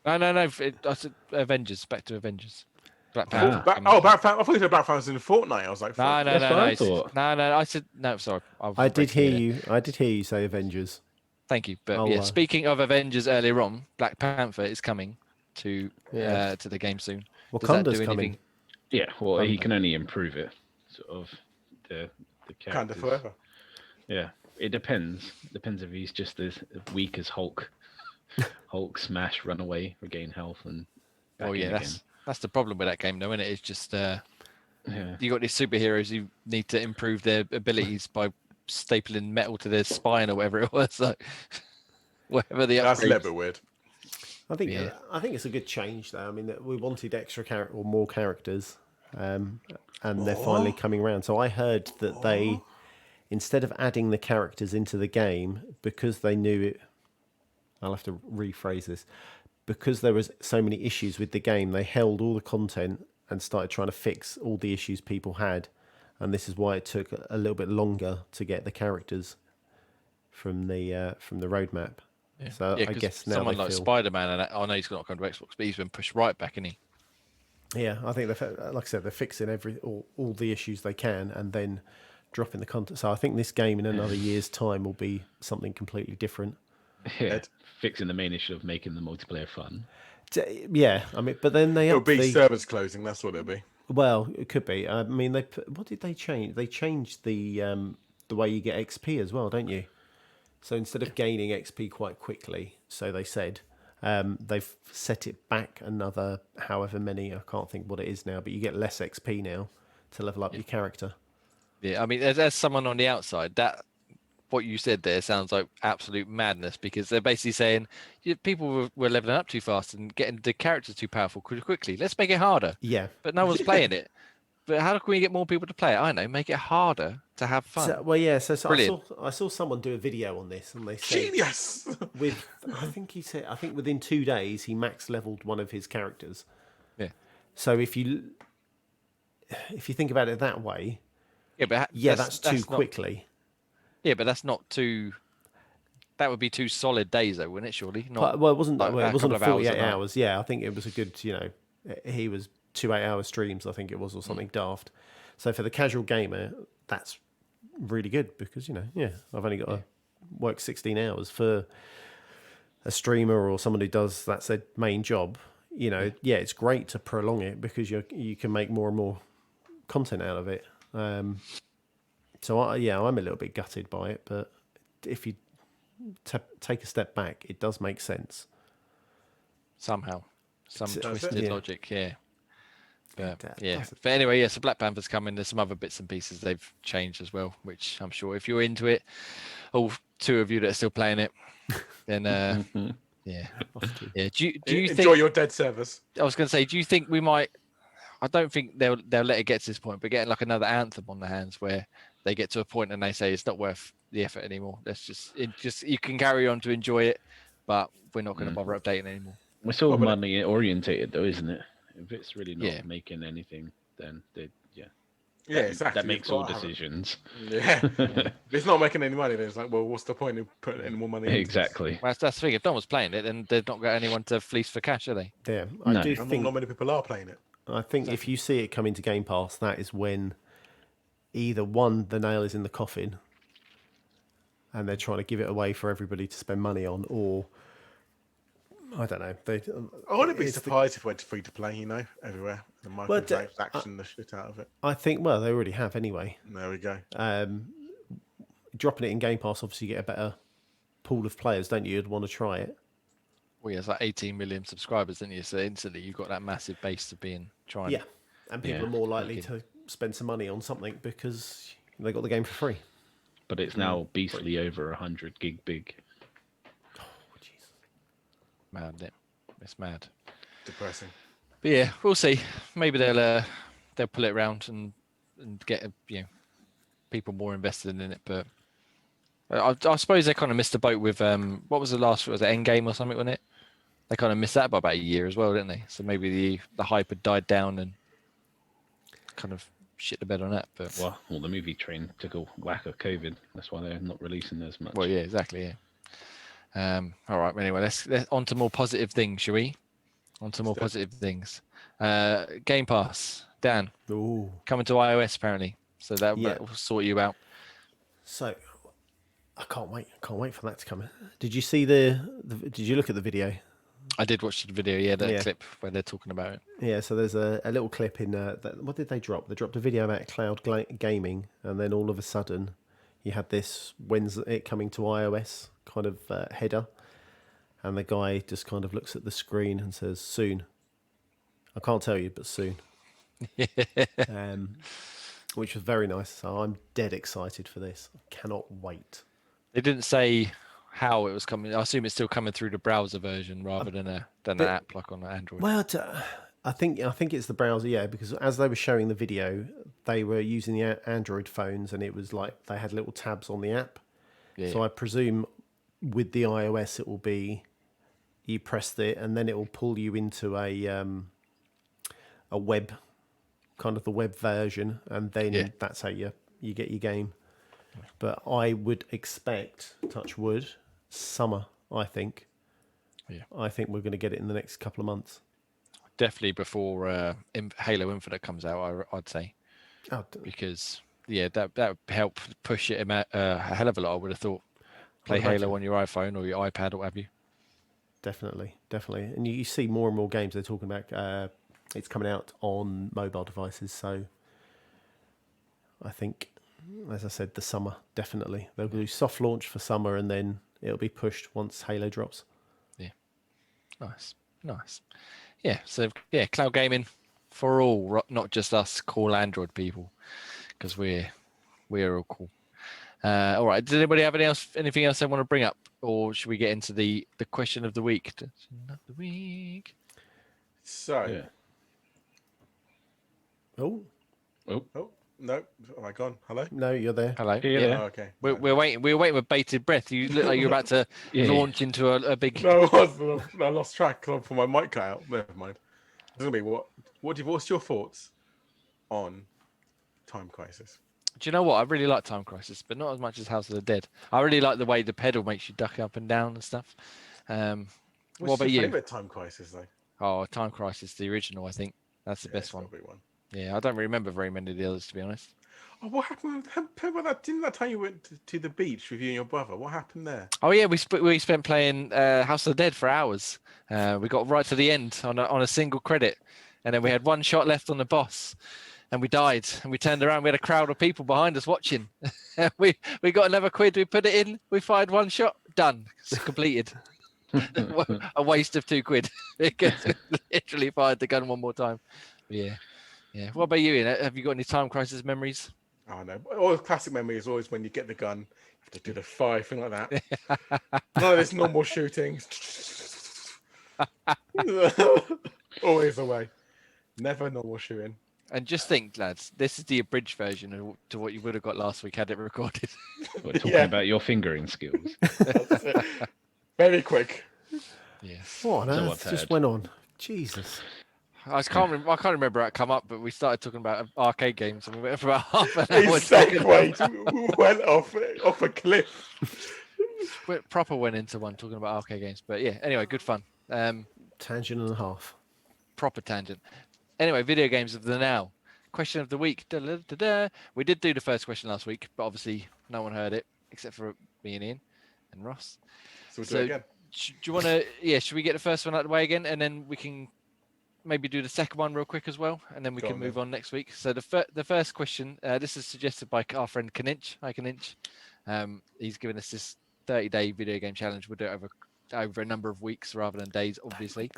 no. I said Avengers. Back to Avengers. Black Ah. Panther. Black Panther. I thought you said Black Panther in Fortnite. I was like, No. That's what I thought. No. I said no. Sorry. I did hear you. I did hear you say Avengers. Thank you. But Oh, yeah, speaking of Avengers earlier on, Black Panther is coming to Yeah. to the game soon. Does that Wakanda's do coming. anything? Yeah, well, he Thunder. can only improve it. Sort of the kind of characters. forever. Yeah, it depends. Depends if he's just as weak as Hulk. Hulk smash, run away, regain health, and back Oh yeah, in that's the problem with that game, though, isn't it? It's just again. you got these superheroes who need to improve their abilities by stapling metal to their spine or whatever it was. So whatever the That's a little upgrades. bit weird. I think Yeah. I think it's a good change, though. I mean, we wanted extra or more characters, and they're finally coming around. So I heard that they, instead of adding the characters into the game, because they knew it. I'll have to rephrase this. Because there was so many issues with the game, they held all the content and started trying to fix all the issues people had, and this is why it took a little bit longer to get the characters from the roadmap. Yeah. So I 'cause guess now someone they like feel... Spider-Man, and I know he's not come to Xbox, but he's been pushed right back, isn't he? Yeah, I think like I said, they're fixing all the issues they can, and then dropping the content. So I think this game in another year's time will be something completely different. Yeah, fixing the main issue of making the multiplayer fun. Yeah, I mean, but then they It'll upped be the... servers closing. That's what it'll be. Well, it could be. I mean, what did they change? They changed the way you get XP as well, don't you? So instead of gaining XP quite quickly, so they said, they've set it back another however many. I can't think what it is now, but you get less XP now to level up your character. Yeah, I mean, as someone on the outside, that what you said there sounds like absolute madness because they're basically saying people were leveling up too fast and getting the characters too powerful quickly. Let's make it harder. Yeah. But no one's playing it. But how can we get more people to play it? I know, make it harder to have fun. So, well, yeah. So Brilliant. I saw someone do a video on this, and they said Genius. I think within 2 days he max leveled one of his characters. Yeah. So if you if you think about it that way, Yeah, but that's too not, quickly. Yeah, but that's not too. That would be 2 solid days, though, wouldn't it? Surely not. Well, it wasn't. like Well, it a wasn't couple a of hours a 48 night. hours. Yeah, I think it was a good. He was 2 8-hour streams. I think it was, or something daft. So for the casual gamer, that's really good because I've only got to work 16 hours. For a streamer or someone who does that's their main job, it's great to prolong it because you can make more and more content out of it. So I'm a little bit gutted by it, but if you take a step back, it does make sense. Somehow, some Does it? twisted Yeah. logic, yeah. But That yeah, doesn't- but anyway, so Black Panther's coming. There's some other bits and pieces they've changed as well, which I'm sure if you're into it, all 2 of you that are still playing it, then yeah. Do you Enjoy think? your dead service. I was going to say, do you think we might? I don't think they'll let it get to this point, but getting like another Anthem on the hands where they get to a point and they say it's not worth the effort anymore. Let's just you can carry on to enjoy it, but we're not going to bother updating anymore. It's all Well, but- money orientated, though, isn't it? If it's really not Yeah. making anything, then Yeah, exactly. that makes You've all got to have it. decisions. Yeah. If it's not making any money, then it's like, well, what's the point of putting any more money into this? Exactly. Well, that's the thing. If no one's playing it, then they've not got anyone to fleece for cash, are they? Yeah, No. I do And think. not many people are playing it. I think if you see it come into Game Pass, that is when either one, the nail is in the coffin, and they're trying to give it away for everybody to spend money on, or I don't know. I wouldn't be it's the- surprised if it went free to play, everywhere. The microtransactions, the shit out of it. I think. Well, they already have anyway. There we go. Dropping it in Game Pass, obviously, you get a better pool of players, don't you? You'd want to try it. Well, yeah, it's like 18 million subscribers, didn't you? So instantly you've got that massive base of being trying. Yeah, and people Yeah. are more likely to spend some money on something because they got the game for free. But it's now beastly over 100 gig big. Oh, jeez. Mad, isn't it? It's mad. Depressing. But yeah, we'll see. Maybe they'll pull it around and get people more invested in it. But I suppose they kind of missed the boat with what was the last? Was it Endgame or something? Wasn't it? They kind of missed that by about a year as well, didn't they? So maybe the hype had died down and kind of shit the bed on that. But Well, the movie train took a whack of COVID. That's why they're not releasing as much. well, yeah, exactly. Yeah. All right. Anyway, let's on to more positive things, shall we? On to more positive things. Game Pass, Dan, Ooh. coming to iOS apparently. So that will sort you out. So I can't wait. I can't wait for that to come. Did you see did you look at the video? I did watch the video, that Yeah. clip where they're talking about it. Yeah, so there's a little clip in what did they drop? They dropped a video about cloud gaming, and then all of a sudden you had this when's it coming to iOS kind of header, and the guy just kind of looks at the screen and says soon. I can't tell you, but soon. Which was very nice. So I'm dead excited for this. I cannot wait. They didn't say how it was coming. I assume it's still coming through the browser version rather than an app like on Android. Well, I think it's the browser, yeah, because as they were showing the video, they were using the Android phones, and it was like they had little tabs on the app. Yeah. So I presume with the iOS, it will be you pressed it, and then it will pull you into a web, kind of the web version, and then that's how you get your game. But I would expect, touch wood, summer. I think. Yeah. I think we're going to get it in the next couple of months. Definitely before Halo Infinite comes out, I'd say, Oh, because that would help push it a hell of a lot. I would have thought. Play I'd imagine. Halo on your iPhone or your iPad or what have you. Definitely. And you see more and more games they're talking about. It's coming out on mobile devices, so I think, as I said, the summer, definitely. They'll do soft launch for summer, and then it'll be pushed once Halo drops. Nice. Yeah, so cloud gaming for all, not just us cool Android people, because we're all cool. All right, does anybody have anything else they want to bring up, or should we get into the question of the week? So, Yeah. Oh, oh, no. Am I gone? Hello? no, you're there. Hello. Yeah. Oh, okay. We're waiting. We're waiting with bated breath. You look like you're about to Yeah. launch into a big. No, I lost track for my mic cut out. Never mind. It's going to be what's your thoughts on Time Crisis. Do you know what? I really like Time Crisis, but not as much as House of the Dead. I really like the way the pedal makes you duck up and down and stuff. What What's about your you? favourite Time Crisis though? Oh, Time Crisis, the original, I think. That's the best it's one. gotta be one. Yeah, I don't remember very many of the others, to be honest. Oh, what happened? Remember that? Didn't that time you went to the beach with you and your brother? What happened there? Oh yeah, we spent playing House of the Dead for hours. We got right to the end on a single credit, and then we had one shot left on the boss, and we died. And we turned around, we had a crowd of people behind us watching. we got another quid. We put it in. We fired one shot. Done. It's completed. A waste of £2 because we literally fired the gun one more time. Yeah. What about you, Ian? Have you got any Time Crisis memories? Oh no! All the classic memory is always when you get the gun, you have to do the fire thing like that. None of this normal shooting. Always the way. Never normal shooting. And just think, lads, this is the abridged version to what you would have got last week had it recorded. We're talking about your fingering skills. That's it. Very quick. Yeah. What on So earth what's just that? went on? Jesus. I can't remember how it come up, but we started talking about arcade games and we went for about half an He hour. segued, went off a cliff. Went into one talking about arcade games, but yeah. Anyway, good fun. Tangent and a half. Proper tangent. Anyway, video games of the now. Question of the week. Da-da-da-da. We did do the first question last week, but obviously no one heard it except for me and Ian and Ross. So we'll do it again. Do you want to? Yeah, should we get the first one out of the way again, and then we can maybe do the second one real quick as well, and then we can move on next week. So the first question, this is suggested by our friend Kaninch. Hi Kaninch. He's given us this 30-day video game challenge. We'll do it over a number of weeks rather than days, obviously.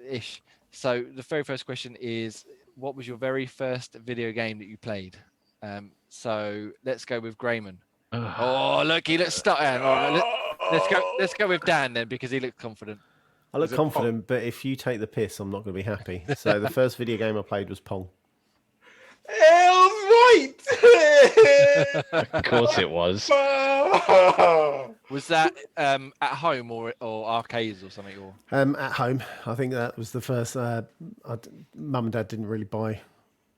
Ish. So the very first question is, what was your very first video game that you played? So let's go with Grayman. Oh, look, he looks stuttering. Let's go with Dan then, because he looked confident. I look confident, but if you take the piss, I'm not going to be happy. So the first video game I played was Pong. Right. Of course it was. Was that at home or arcades or something? Or At home. I think that was the first. Mum and Dad didn't really buy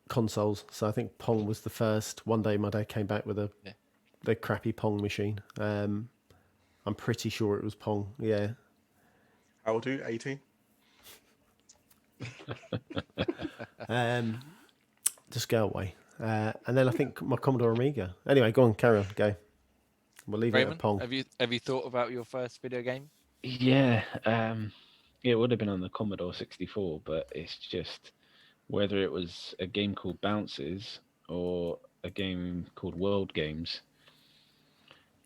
consoles, so I think Pong was the first. One day my dad came back with the crappy Pong machine. I'm pretty sure it was Pong. Yeah. How old are you? 18? Just go away. And then I think my Commodore Amiga. Anyway, go on, carry on, go. We'll leave it at Pong. Have you thought about your first video game? Yeah, it would have been on the Commodore 64, but it's just whether it was a game called Bounces or a game called World Games.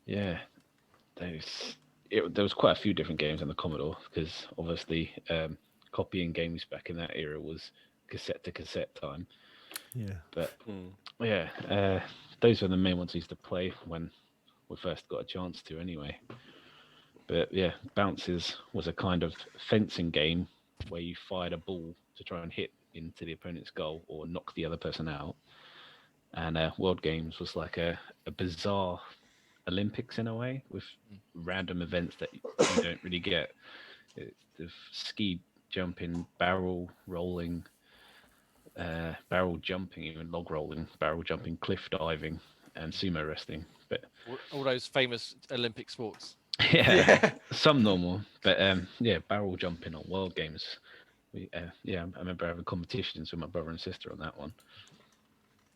Yeah, there was quite a few different games on the Commodore, because obviously copying games back in that era was cassette to cassette time. Yeah. But yeah, those were the main ones I used to play when we first got a chance to anyway. But yeah, Bounces was a kind of fencing game where you fired a ball to try and hit into the opponent's goal or knock the other person out. And World Games was like a bizarre Olympics in a way, with random events that you don't really get. The ski jumping, barrel rolling, barrel jumping, even log rolling, barrel jumping, cliff diving, and sumo wrestling. But all those famous Olympic sports. yeah, some normal, but yeah, barrel jumping on World Games. I remember having competitions with my brother and sister on that one.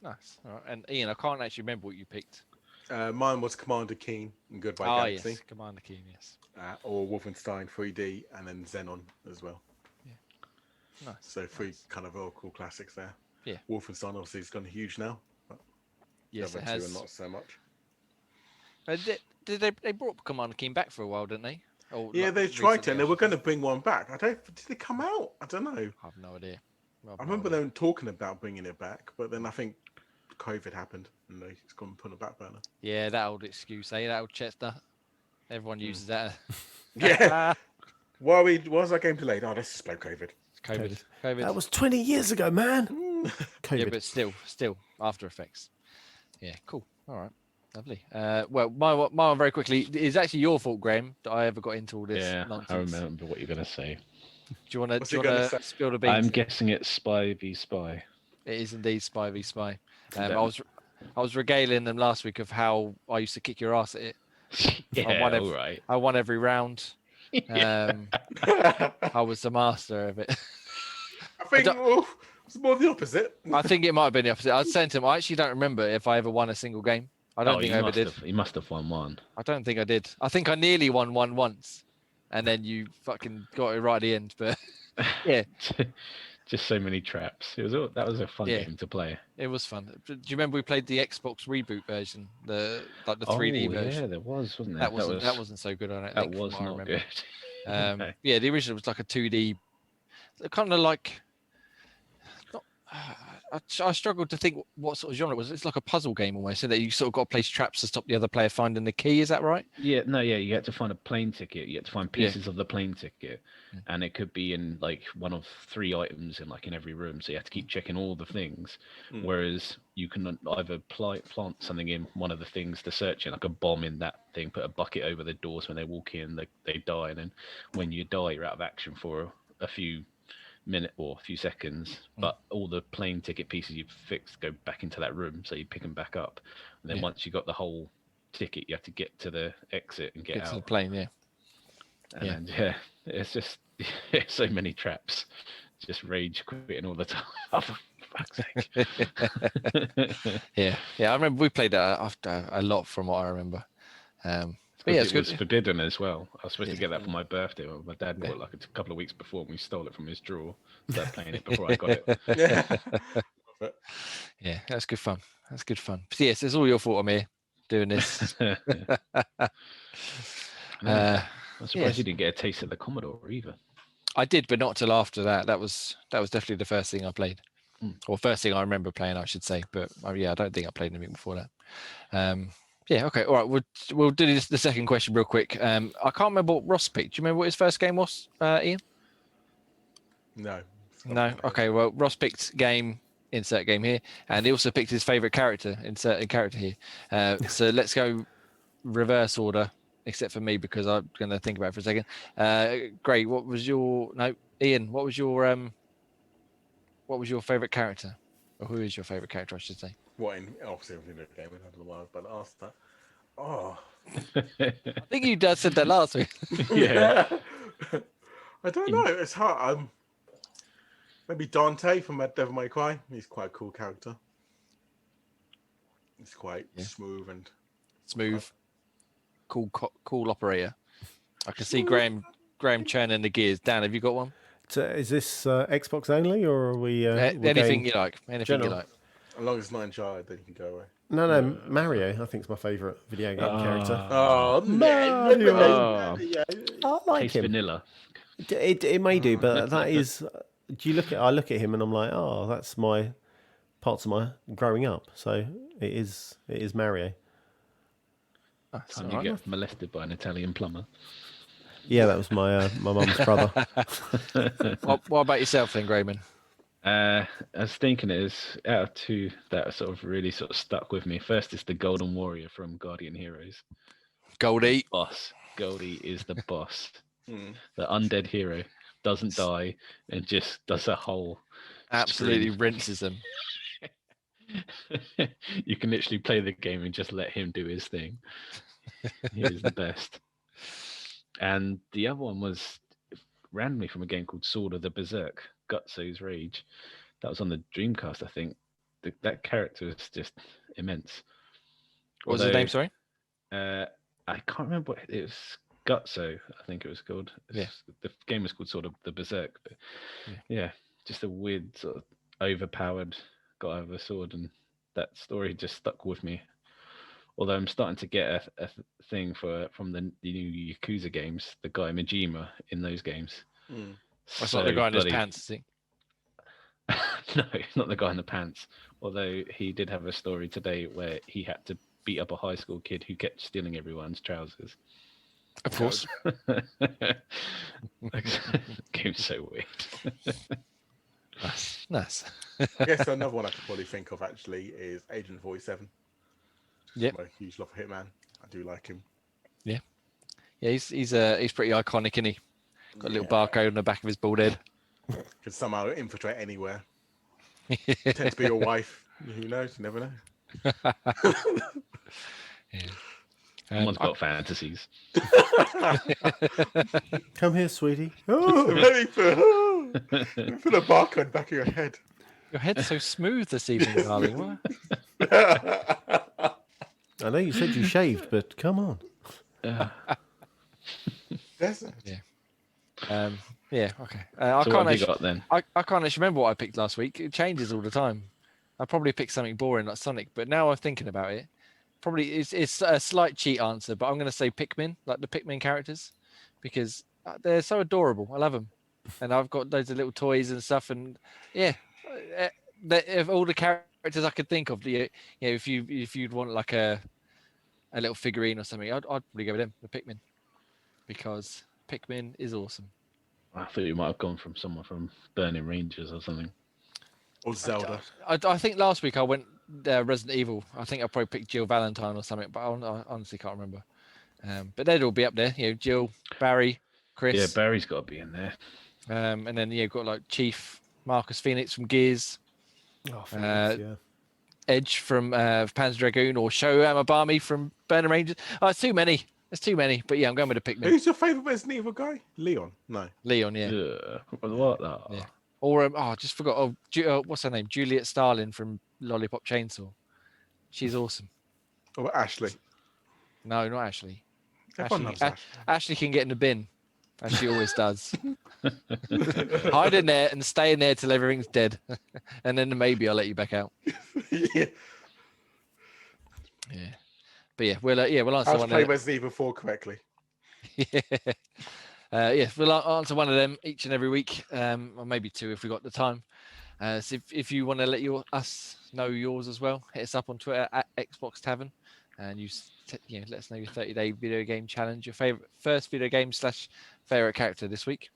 Nice. All right. And Ian, I can't actually remember what you picked. Mine was Commander Keen and Goodbye Galaxy. Yes, Commander Keen, yes. Or Wolfenstein 3D, and then Xenon as well. Yeah. Nice. So three kind of all cool classics there. Yeah. Wolfenstein obviously has gone huge now. But yes, the it other has. two are not so much. They brought Commander Keen back for a while, didn't they? Or, Yeah, they tried to, and they were going to bring one back. Did they come out? I don't know. I have no idea. I remember them talking about bringing it back, but then I think COVID happened and they just gone and put it back burner. Yeah, that old excuse, that old Chester. Everyone uses that. Yeah. Why was that game delayed? Oh, this is blow COVID. COVID. That was 20 years ago, man. COVID. Yeah, but still, After Effects. Yeah, cool. All right. Lovely. Well, my one very quickly is actually your fault, Graham, that I ever got into all this nonsense. I remember what you're going to say. Do you want to spill the beans? I'm guessing it's Spy v Spy. It is indeed Spy v Spy. That- I was regaling them last week of how I used to kick your ass at it. Yeah, all right. I won every round. Yeah. I was the master of it. I think it's more the opposite. I think it might have been the opposite. I was saying to him, I actually don't remember if I ever won a single game. I don't think I ever did. He must have won one. I don't think I did. I think I nearly won one once, and then you fucking got it right at the end. But yeah, Just so many traps. That was a fun game to play. it was fun. Do you remember we played the Xbox reboot version, the 3D version? Yeah, there was, wasn't there? That wasn't so good. I don't that think. was from what I not remember. good. No. Yeah, the original was like a 2D, kind of like. Not, I struggled to think what sort of genre it was. It's like a puzzle game almost, so that you sort of got to place traps to stop the other player finding the key. Is that right? Yeah, no, yeah. You had to find a plane ticket. You had to find pieces of the plane ticket, and it could be in like one of 3 items in every room. So you have to keep checking all the things. Whereas you can either plant something in one of the things to search in, like a bomb in that thing, put a bucket over the doors when they walk in, they die, and then when you die, you're out of action for a few minute or a few seconds, but all the plane ticket pieces you've fixed go back into that room, so you pick them back up, and then once you got the whole ticket, you have to get to the exit and get out to the plane. and it's just so many traps, just rage quitting all the time. Oh, for fuck's sake. Yeah, I remember we played that after a lot from what I remember. But yeah, it was forbidden as well. I was supposed to get that for my birthday. My dad bought it like a couple of weeks before, and we stole it from his drawer. Started playing it before I got it. Yeah, that's good fun. That's good fun. But yes, it's all your fault. I'm here doing this. I'm surprised you didn't get a taste of the Commodore either. I did, but not till after that. That was definitely the first thing I played, or first thing I remember playing, I should say. But yeah, I don't think I played anything before that. Yeah, okay, all right. We'll do the second question real quick. I can't remember what Ross picked. Do you remember what his first game was, Ian? No. Okay. Well, Ross picked game. Insert game here, and he also picked his favorite character. Insert a character here. So let's go reverse order, except for me because I'm going to think about it for a second. Gray, Ian, what was your favorite character, or who is your favorite character, I should say? What in obviously in the game? I don't know why, but asked that. Oh, I think you said that last week. Yeah. I don't know. It's hard. Maybe Dante from Devil May Cry. He's quite a cool character. He's quite smooth, cool operator. I can see Graham churning the gears. Dan, have you got one? So is this Xbox only, or are we? Anything you like. Anything you like. As long as it's not Uncharted, then you can go away. No, Mario. I think is my favourite video game character. Oh, Mario! I like Taste him. vanilla. It may do, but that is. Do you look at? I look at him and I'm like, oh, that's my parts of my growing up. So it is Mario. Time you get molested by an Italian plumber. Yeah, that was my mum's brother. What about yourself then, Grayman? I was thinking it is out of 2 that really stuck with me. First is the Golden Warrior from Guardian Heroes. Goldie. Boss. Goldie is the boss. The undead hero doesn't die and just does a whole absolutely rinses them. You can literally play the game and just let him do his thing. He is the best. And the other one was randomly from a game called Sword of the Berserk, Gutso's Rage. That was on the Dreamcast, I think. That character is just immense. What was his name, sorry? I can't remember what it was. Gutso, I think it was called. The game was called Sword of the Berserk. But yeah, just a weird overpowered guy with a sword, and that story just stuck with me. Although I'm starting to get a thing from the new Yakuza games, the guy Majima in those games. That's not the guy in his pants, is he? No, it's not the guy in the pants. Although he did have a story today where he had to beat up a high school kid who kept stealing everyone's trousers. Of course. Game's so weird. Nice. I guess another one I could probably think of actually is Agent 47. Yep. I'm a huge love for Hitman. I do like him. Yeah, he's pretty iconic, isn't he? Got a little barcode on the back of his bald head. Can somehow infiltrate anywhere. Pretend to be your wife. Who knows? You never know. Yeah. Someone's got fantasies. Come here, sweetie. Oh, ready for the barcode back of your head. Your head's so smooth this evening, darling. What? I know you said you shaved, but come on. Desert. Yeah. Yeah. Okay. So what have you got then? I can't actually remember what I picked last week. It changes all the time. I probably picked something boring like Sonic, but now I'm thinking about it. Probably it's a slight cheat answer, but I'm going to say Pikmin, like the Pikmin characters, because they're so adorable. I love them, and I've got loads of little toys and stuff. And yeah, of all the characters I could think of, if you'd want like a little figurine or something, I'd probably go with them, the Pikmin, because Pikmin is awesome. I thought you might have gone from someone from Burning Rangers or something. Or Zelda. I think last week I went Resident Evil. I think I probably picked Jill Valentine or something, but I honestly can't remember. But they'd all be up there. Jill, Barry, Chris. Yeah, Barry's got to be in there. And then you've got like Chief, Marcus Phoenix from Gears, Oh, Phoenix, Edge from Panzer Dragoon, or Sho Amabami from Burning Rangers. Oh, it's too many. There's too many. But yeah, I'm going with the Pikmin. Who's your favourite Resident Evil guy? Leon? No. Leon, yeah. What? Yeah. Or I just forgot. What's her name? Juliet Starlin from Lollipop Chainsaw. She's awesome. What about Ashley? No, not Ashley. Everyone loves Ashley. Ashley can get in the bin, as she always does. Hide in there and stay in there till everything's dead, and then maybe I'll let you back out. Yeah. Yeah, but yeah, we'll answer How's one. play Resident Evil 4 correctly? Yeah, we'll answer one of them each and every week, or maybe two if we got the time. So if you want to let us know yours as well, hit us up on Twitter at Xbox Tavern, and let us know your 30-day video game challenge, your first video game / favorite character this week.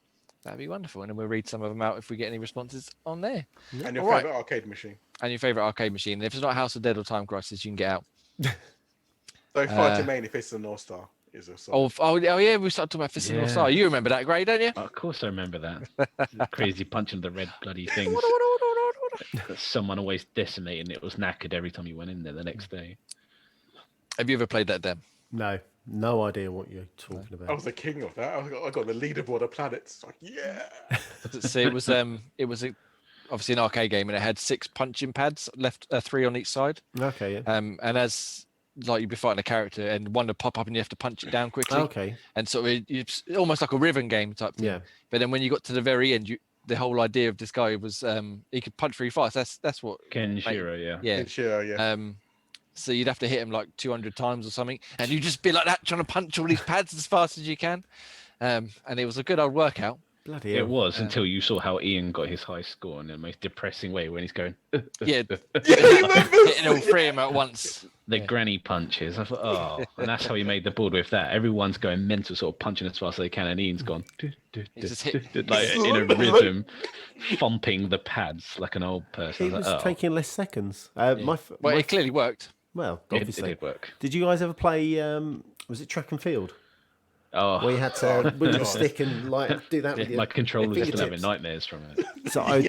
That'd be wonderful, and then we'll read some of them out if we get any responses on there. And your favourite arcade machine. And your favourite arcade machine. And if it's not House of Dead or Time Crisis, you can get out. So far, Jermaine, if it's the North Star, is a song. Oh yeah, we started talking about Fist of the North Star. You remember that, Gray, don't you? Of course I remember that. Crazy punching the red bloody things. Someone always decimating it, was knackered every time you went in there the next day. Have you ever played that, Dem? No idea what you're talking about. I was the king of that. I got the leaderboard of planets. Like, yeah. So it was obviously an arcade game, and it had 6 punching pads, left 3 on each side. Okay, yeah. And as like you'd be fighting a character, and one would pop up, and you have to punch it down quickly. Okay. And so it's almost like a ribbon game type thing. Yeah. But then when you got to the very end, the whole idea of this guy was he could punch really fast. That's what Kenshiro, yeah. Yeah. Kenshiro, yeah. So you'd have to hit him like 200 times or something, and you just be like that, trying to punch all these pads as fast as you can. And it was a good old workout. Bloody hell. It was until you saw how Ian got his high score in the most depressing way when he's going. Yeah, hitting all 3 of them at once. The granny punches. I thought, and that's how he made the board with that. Everyone's going mental, sort of punching as fast as they can, and Ian's gone just hit. like in a rhythm, thumping the pads like an old person. He was like, taking less seconds. Well, it clearly worked. Well, it obviously. did work. Did you guys ever play? Was it track and field? Oh, Where you had to move the stick and like do that with your my controllers are still having fingertips? nightmares from it. So I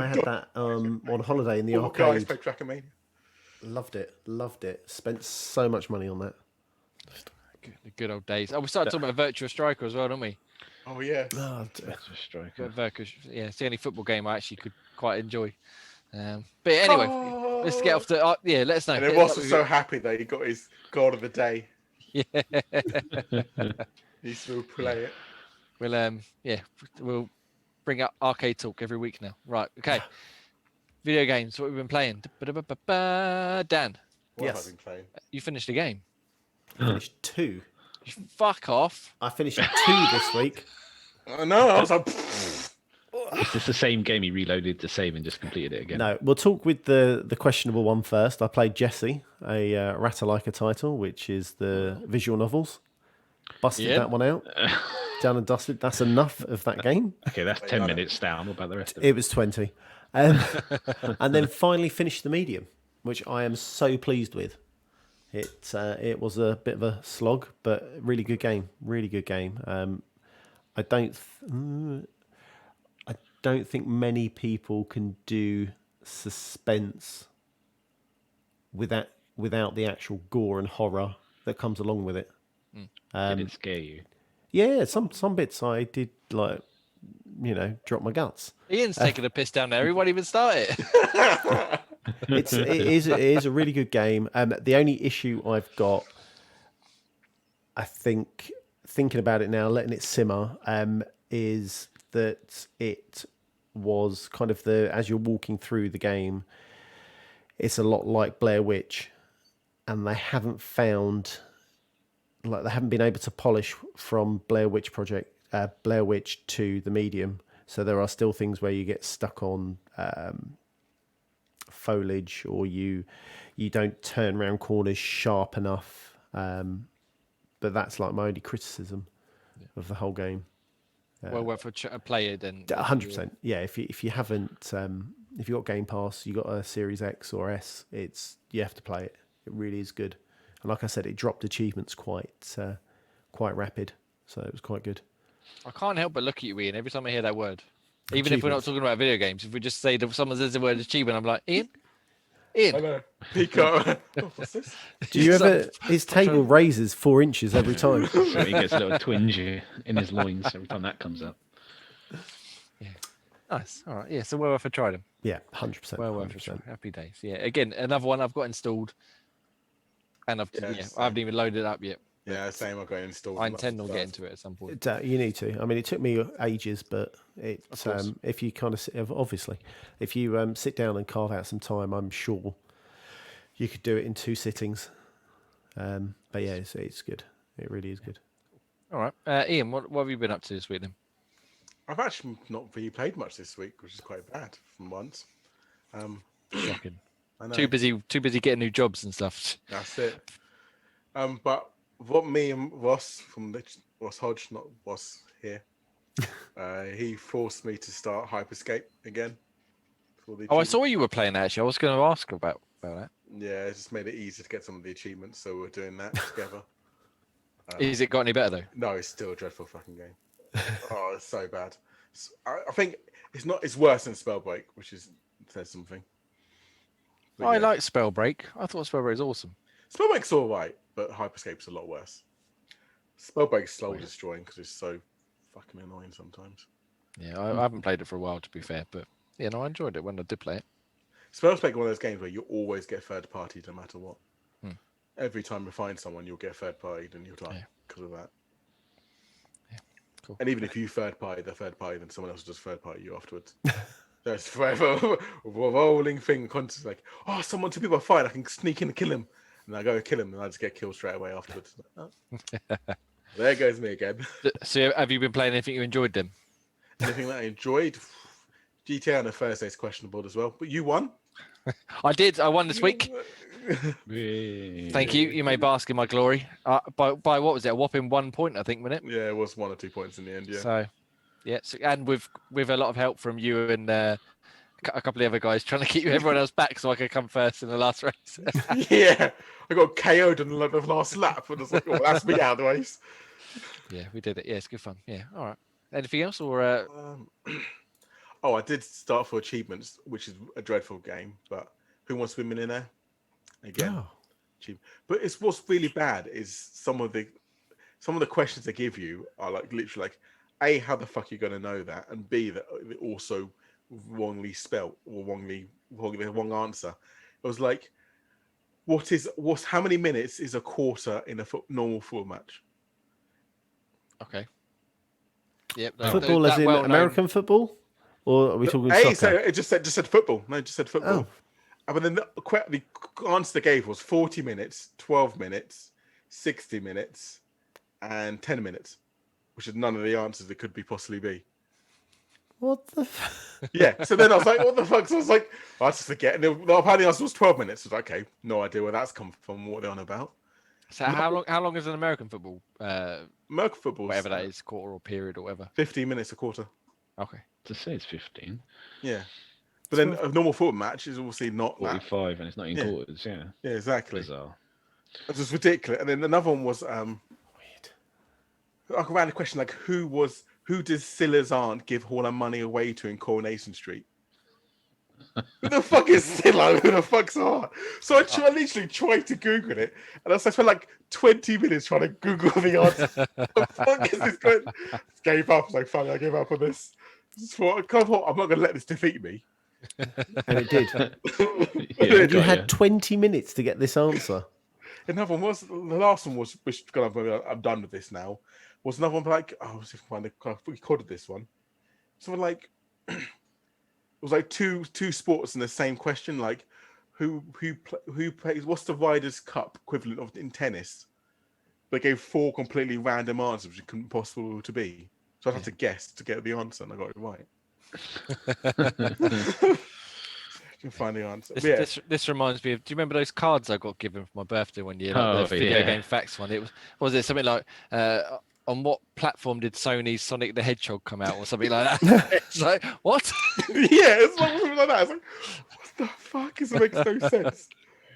had that on holiday in the All guys arcade. play Trackmania. Loved it. Spent so much money on that. The good old days. Oh, we started talking about Virtua Striker as well, don't we? Oh yeah. Oh, That's a striker. Yeah, it's the only football game I actually could quite enjoy. But anyway, let's get off the. Let us know. And then Ross was so happy that he got his God of the Day. Yeah. He still play it. We'll bring up arcade talk every week now. Right. Okay. Video games. What we've been playing. Dan, What Yes. have I been playing? you finished a game. I finished 2. Fuck off. I finished 2 this week. Oh no, I was like, Is this the same game he reloaded to save and just completed it again? No, we'll talk with the questionable one first. I played Jesse, a Ratalaika title, which is the visual novels. Busted that one out. Done and dusted. That's enough of that game. Okay, that's 10 minutes down. What about the rest of it? It was 20. And then finally finished the medium, which I am so pleased with. It was a bit of a slog, but really good game. Really good game. I don't think many people can do suspense without the actual gore and horror that comes along with it. Did it scare you? Yeah, some bits I did like, drop my guts. Ian's taking a piss down there. He won't even start it. It is a really good game. The only issue I've got, I think, thinking about it now, letting it simmer, is that it was kind of as you're walking through the game, it's a lot like Blair Witch, and they haven't been able to polish from Blair Witch to the medium. So there are still things where you get stuck on foliage, or you don't turn around corners sharp enough. But that's like my only criticism of the whole game. Well worth a player then. 100%. Yeah, if you haven't, if you got Game Pass, you got a Series X or S, you have to play it. It really is good. And like I said, it dropped achievements quite rapid, so it was quite good. I can't help but look at you, Ian, every time I hear that word. Even if we're not talking about video games, if we just say that someone says the word achievement, I'm like, Ian. Hello, Pico. What's this? Do you ever? His table raises 4 inches every time. So he gets a little twinge in his loins every time that comes up. Yeah. Nice. All right. Yeah. So well worth a try them. Yeah, 100%. Well worth a try. Happy days. Yeah. Again, another one I've got installed, and I haven't even loaded it up yet. Yeah, same. I got installed. I intend on getting to it at some point. You need to. I mean, it took me ages, but if you kind of obviously, if you sit down and carve out some time, I'm sure you could do it in 2 sittings. But yeah, it's good. It really is good. All right, Ian, what have you been up to this week then? I've actually not really played much this week, which is quite bad from once. Shocking. I know. Too busy getting new jobs and stuff. That's it. But what me and Ross Hodge, not Ross here, he forced me to start Hyperscape again. I saw you were playing that, actually. I was going to ask about that. Yeah, it just made it easier to get some of the achievements, so we're doing that together. Is it got any better though? No, it's still a dreadful fucking game. Oh, it's so bad. I think it's worse than Spellbreak, which says something. But I like Spellbreak. I thought Spellbreak was awesome. Spellbreak's all right, but Hyperscape's a lot worse. Spellbreak's slow destroying because it's so fucking annoying sometimes. Yeah, I haven't played it for a while, to be fair, but I enjoyed it when I did play it. Spellbreak one of those games where you always get third party no matter what. Every time you find someone, you'll get third party, and you'll die because of that. Yeah, cool. And even if you third party, then someone else will just third party you afterwards. So it's forever a rolling thing. Constantly like, oh, two people are fighting. I can sneak in and kill him, and I go kill him, and I just get killed straight away afterwards. Oh. There goes me again. So have you been playing anything you enjoyed then? Anything that I enjoyed? GTA on a Thursday is questionable as well, but you won. I did. I won this week. Thank you. You may bask in my glory. By what was it? A whopping 1 point, I think, wasn't it? Yeah, it was 1 or 2 points in the end. Yeah. So, and with a lot of help from you and a couple of other guys trying to keep everyone else back so I could come first in the last race. Yeah, I got KO'd in the last lap, and I was like, "Oh, that's me out of the race." Yeah, we did it. Yeah, it's good fun. Yeah, all right. Anything else or? Oh, I did start for achievements, which is a dreadful game. But Who Wants to Be a Millionaire? Again, but what's really bad is some of the questions they give you are like literally like, A, how the fuck are you going to know that, and B, that it also wrongly spelt or wrongly the wrong answer. It was like, how many minutes is a quarter in a normal football match? Okay. Yep. Football as in American football, or are we talking soccer? So it just said football. No, it just said football. But then the answer they gave was 40 minutes, 12 minutes, 60 minutes, and 10 minutes, which is none of the answers it could possibly be. What the? Yeah. So then I was like, what the fuck? So I was like, I just forget. And apparently the answer was 12 minutes. I was like, okay, no idea where that's come from, what they're on about. So how long is an American football? American football, whatever that is, quarter or period or whatever. 15 minutes a quarter. Okay. To say it's 15. Yeah. But then a normal football match is obviously not 45 and it's not in quarters, yeah. Yeah, exactly. Bizarre. It's just ridiculous. And then another one was weird. Like around the question like who who does Silla's aunt give all her money away to in Coronation Street? Who the fuck is Silla? Who the fuck's her aunt? So I literally tried to Google it, and I spent like 20 minutes trying to Google the answer. What the fuck is this going? Just gave up. I was like, fuck, I gave up on this. Just thought, I'm not gonna let this defeat me. And it did. Yeah, And you had 20 minutes to get this answer. Another one was the last one was which kind of I'm done with this now. Was another one like let's see if I recorded this one. Something like it was like two sports in the same question, like who plays, what's the Riders' Cup equivalent of in tennis? They gave 4 completely random answers which couldn't possible to be. So I had to guess to get the answer, and I got it right. You can find the answer. This reminds me of. Do you remember those cards I got given for my birthday one year? Oh, The video yeah. game facts one. Was it something like on what platform did Sony's Sonic the Hedgehog come out, or something like that? It's like what? Yeah, it's like something like that. It's like, what the fuck? It makes no sense.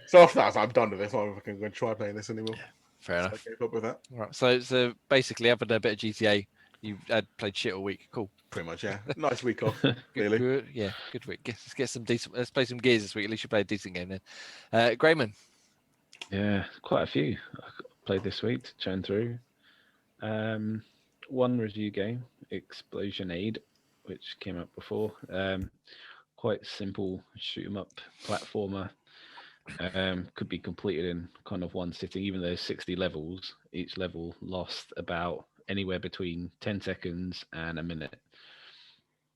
So after that, I'm done with this. I'm not going to try playing this anymore. Fair enough. I gave up with that. All right. So basically, other than a bit of GTA, you had played shit all week. Cool. Pretty much, yeah. Nice week off, really. Good, yeah, good week. Let's get some decent. Let's play some Gears this week. At least you played a decent game then. Grayman. Yeah, quite a few I played this week to churn through. One review game, Explosion Aid, which came out before. Quite simple shoot 'em up platformer. Could be completed in kind of one sitting, even though there's 60 levels. Each level lasts about anywhere between 10 seconds and a minute.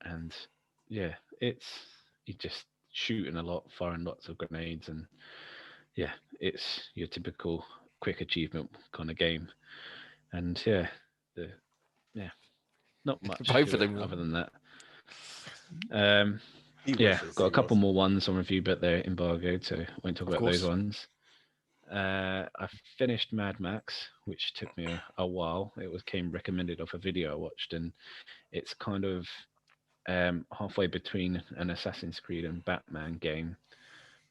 And yeah, you're just shooting a lot, firing lots of grenades, and yeah, it's your typical quick achievement kind of game. And not much Both to of it them. other than that. Got a couple more ones on review, but they're embargoed, so I won't talk about those ones. I finished Mad Max, which took me a while. It came recommended off a video I watched, and it's kind of halfway between an Assassin's Creed and Batman game,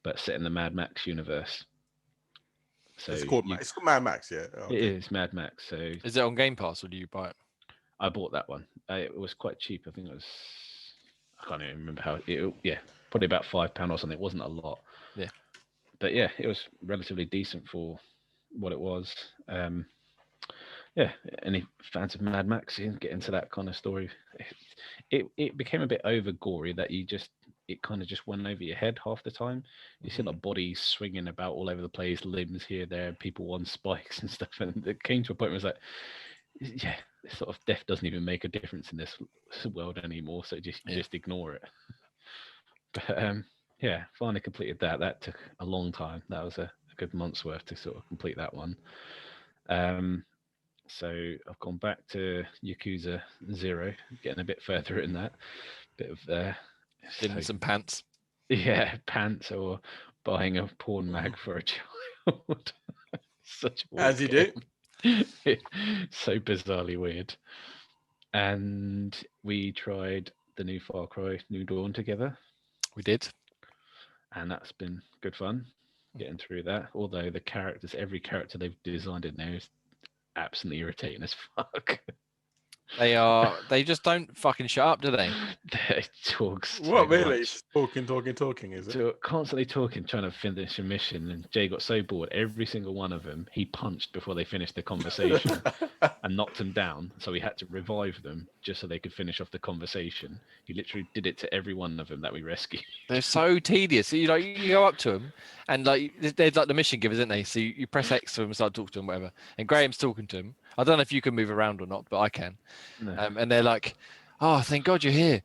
but set in the Mad Max universe. So it's called Mad Max, yeah. Oh, okay. It is Mad Max. So is it on Game Pass or do you buy it? I bought that one. It was quite cheap. I think it was. I can't even remember how. Probably about £5 or something. It wasn't a lot. Yeah. But yeah, it was relatively decent for what it was. Any fans of Mad Max, you get into that kind of story. It became a bit over gory that it kind of just went over your head half the time. You see like bodies swinging about all over the place, limbs here, there, people on spikes and stuff. And it came to a point where it was like, yeah, sort of death doesn't even make a difference in this world anymore. So just ignore it. But finally completed that. That took a long time. That was a good month's worth to sort of complete that one. So I've gone back to Yakuza 0, getting a bit further in that. Bit of getting some pants. Yeah, pants, or buying a porn mag for a child. Such a as you do. So bizarrely weird. And we tried the new Far Cry New Dawn together. We did. And that's been good fun getting through that. Although every character they've designed in there is absolutely irritating as fuck. They just don't fucking shut up, do they? They talk so what really? much. Talking, is it? So constantly talking, trying to finish a mission, and Jay got so bored. Every single one of them, he punched before they finished the conversation and knocked them down. So he had to revive them just so they could finish off the conversation. He literally did it to every one of them that we rescued. They're so tedious. So you go up to them, and like there's like the mission givers, isn't they? So you press X for them and start talking to them, whatever. And Graham's talking to him. I don't know if you can move around or not, but I can. No. And they're like, "Oh, thank God you're here.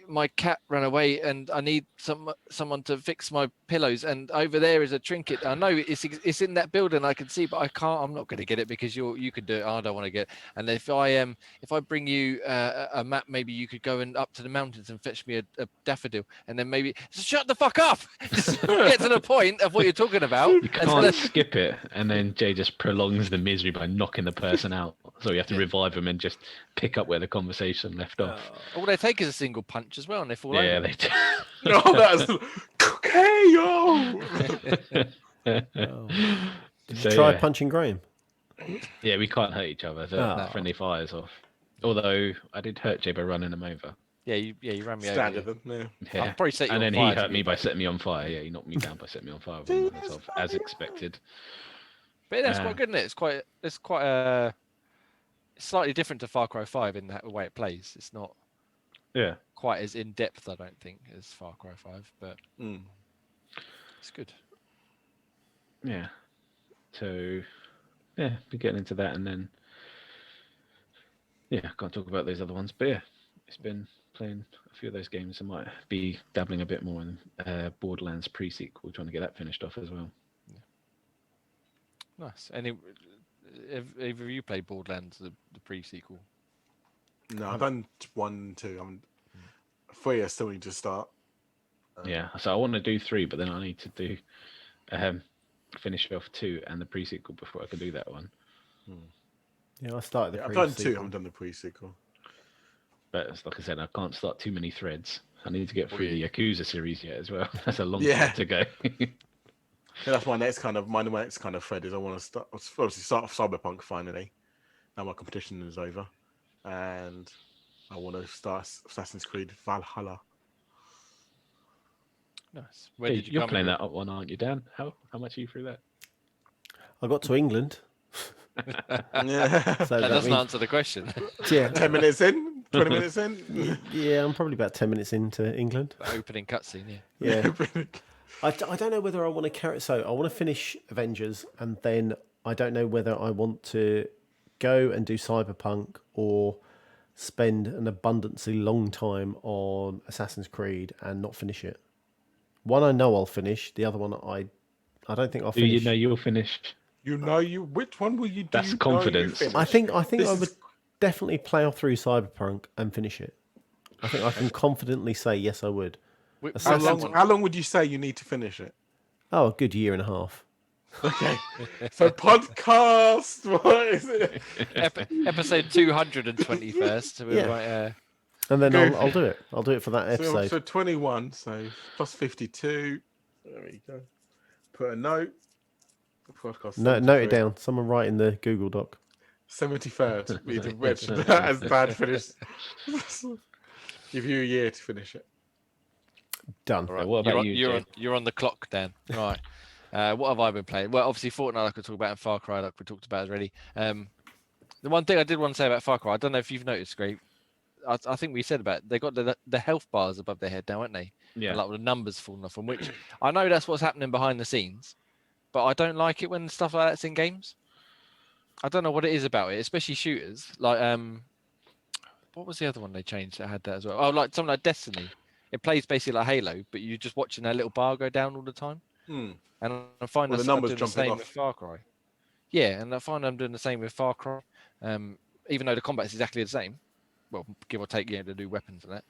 My cat ran away, and I need someone to fix my pillows. And over there is a trinket. I know it's in that building. I can see, but I can't. I'm not going to get it because you can do it. I don't want to get it. And if I bring you a map, maybe you could go up to the mountains and fetch me a daffodil. And then maybe shut the fuck up. Just get to the point of what you're talking about. You can't skip it. And then Jay just prolongs the misery by knocking the person out. So you have to revive them and just pick up where the conversation left off. All they take is a single punch as well, and they fall over. Yeah, they do. No, that's okay, yo. Did you try punching Graham? Yeah, we can't hurt each other. The friendly fire's off. Although I did hurt Jay by running him over. Yeah, you ran me Standard over. them. Yeah. Yeah. I'll probably set you And on then fire. he to hurt be me by fair. setting me on fire. Yeah, he knocked me down by setting me on fire by myself, as expected. But that's quite good, isn't it? It's quite slightly different to Far Cry 5 in that way it plays. It's not Yeah. quite as in depth, I don't think, as Far Cry 5, but it's good. Yeah. So, yeah, be getting into that, and then I can't talk about those other ones, but yeah, it's been playing a few of those games. I might be dabbling a bit more in Borderlands pre-sequel, trying to get that finished off as well. Nice. Have either of you played Borderlands, the pre-sequel? No, I've done 1 and 2. I'm 3. I still need to start. Yeah, so I want to do 3, but then I need to do finish off 2 and the pre-sequel before I can do that one. Yeah, I started the I've done 2. I pre-sequel. haven't done the pre-sequel. But it's like I said, I can't start too many threads. I need to get through the Yakuza series yet as well. That's a long thread to go. So that's my next kind of thread is I want to start off Cyberpunk finally. Now my competition is over, and I want to start Assassin's Creed Valhalla. Nice. When did you You're playing that one, aren't you, Dan? How much are you through that? I got to England. Yeah. So that doesn't means, answer the question. Yeah. 10 minutes in, 20 minutes in. Yeah, I'm probably about 10 minutes into England. Opening cutscene, Yeah. I don't know whether I want to carry. So I want to finish Avengers, and then I don't know whether I want to go and do Cyberpunk or spend an abundantly long time on Assassin's Creed and not finish it. One I know I'll finish. The other one I don't think I'll finish. Do you know you'll finish? Which one will you do? That's confidence. I think I would definitely plow through Cyberpunk and finish it. I think I can confidently say yes, I would. How long would you say you need to finish it? Oh, a good year and a half. Okay. So podcast, what is it? Episode 221st. Yeah. And then I'll do it. I'll do it for that episode. So 21, so plus 52. There we go. Put a note. Podcast. Note it down. Someone write in the Google Doc. 73rd. We need to mention that as bad finish. Give you a year to finish it. Done. Right. What about you're on the clock, Dan. Right. What have I been playing? Well, obviously Fortnite I could talk about, and Far Cry like we talked about already. The one thing I did want to say about Far Cry, I don't know if you've noticed, Greg. I think we said about it. They got the health bars above their head now, aren't they? Yeah. And like the numbers falling off, from which I know that's what's happening behind the scenes, but I don't like it when stuff like that's in games. I don't know what it is about it, especially shooters. Like what was the other one they changed that had that as well? Oh, like something like Destiny. It plays basically like Halo, but you're just watching that little bar go down all the time. And I find the numbers jumping the same off. with Far Cry. Yeah, and I find I'm doing the same with Far Cry. Even though the combat's exactly the same, well, give or take, the new weapons and that.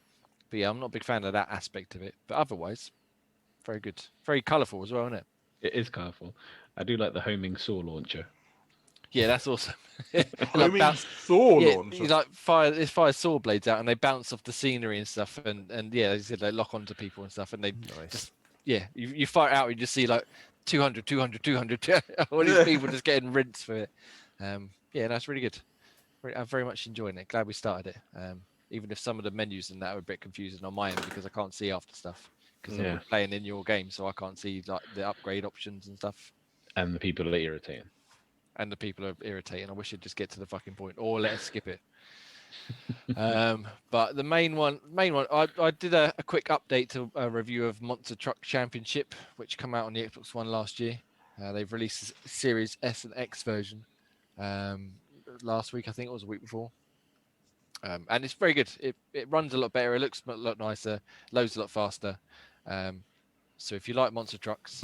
But yeah, I'm not a big fan of that aspect of it. But otherwise, very good, very colourful as well, isn't it? It is colourful. I do like the homing saw launcher. Yeah, that's awesome. Homing saw launcher. It's like fires saw blades out, and they bounce off the scenery and stuff, and yeah, as I said, they lock onto people and stuff, and they just you fire it out, and you just see like 200, 200, 200, all these people just getting rinsed for it. Yeah, that's really good. I'm very much enjoying it. Glad we started it. Even if some of the menus and that are a bit confusing on my end because I can't see after stuff because I'm playing in your game, so I can't see like the upgrade options and stuff. And the people are irritating. And the people are irritating. I wish you'd just get to the fucking point or let us skip it. But the main one, I did a quick update to a review of Monster Truck Championship, which came out on the Xbox One last year. They've released a Series S and X version last week, I think it was a week before. And it's very good. It runs a lot better. It looks a lot nicer. Loads a lot faster. So if you like monster trucks,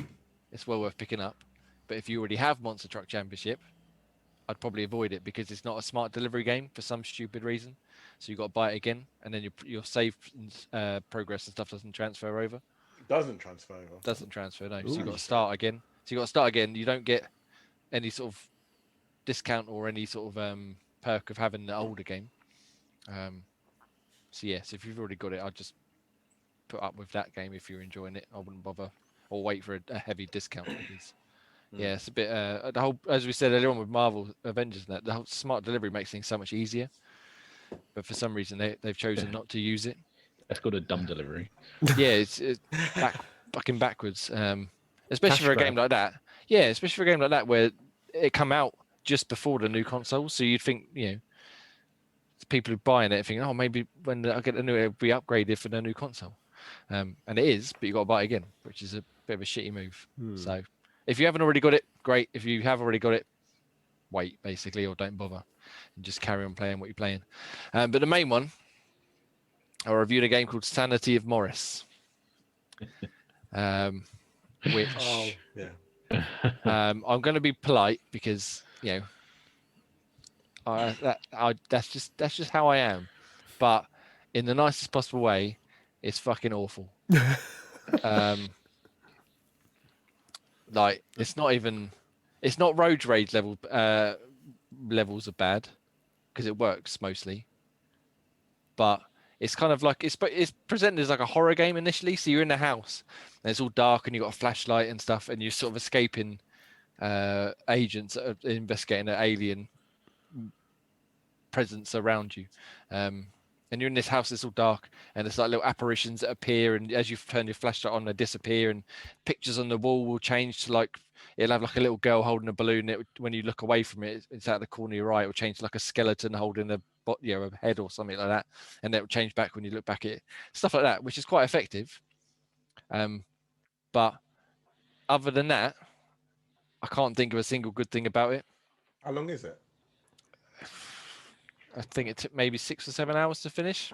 it's well worth picking up. But if you already have Monster Truck Championship, I'd probably avoid it because it's not a smart delivery game for some stupid reason. So you've got to buy it again, and then your save progress and stuff doesn't transfer over. Doesn't transfer over. Doesn't transfer, no. Ooh. So you've got to start again. You don't get any sort of discount or any sort of perk of having the older game. So yes, if you've already got it, I'd just put up with that game if you're enjoying it. I wouldn't bother or wait for a heavy discount. Because, yeah, it's a bit the whole, as we said earlier on with Marvel Avengers and that, the whole smart delivery makes things so much easier. but for some reason they've chosen not to use it. That's called a dumb delivery. Yeah, it's fucking backwards. Especially Cash for a grab. game like that. Yeah, especially for a game like that where it come out just before the new console, so you'd think, you know, people who buying it thinking, oh, maybe when I get the new, it'll be upgraded for the new console. And it is, but you got to buy it again, which is a bit of a shitty move. So if you haven't already got it, great. If you have already got it, wait, basically, or don't bother and just carry on playing what you're playing. But the main one, I reviewed a game called Sanity of Morris, which I'm going to be polite because, you know, that's just how I am. But in the nicest possible way, it's fucking awful. Like it's not road rage levels of bad because it works mostly, but it's kind of like it's presented as like a horror game initially. So you're in the house and it's all dark and you've got a flashlight and stuff, and you're sort of escaping agents that are investigating an alien presence around you. And you're in this house that's all dark, and there's like little apparitions that appear, and as you turn your flashlight on, they disappear, and pictures on the wall will change to like, it'll have like a little girl holding a balloon. When you look away from it, it's out the corner of your eye. It will change to like a skeleton holding a head or something like that, and it will change back when you look back at it. Stuff like that, which is quite effective. But other than that, I can't think of a single good thing about it. How long is it? I think it took maybe 6 or 7 hours to finish.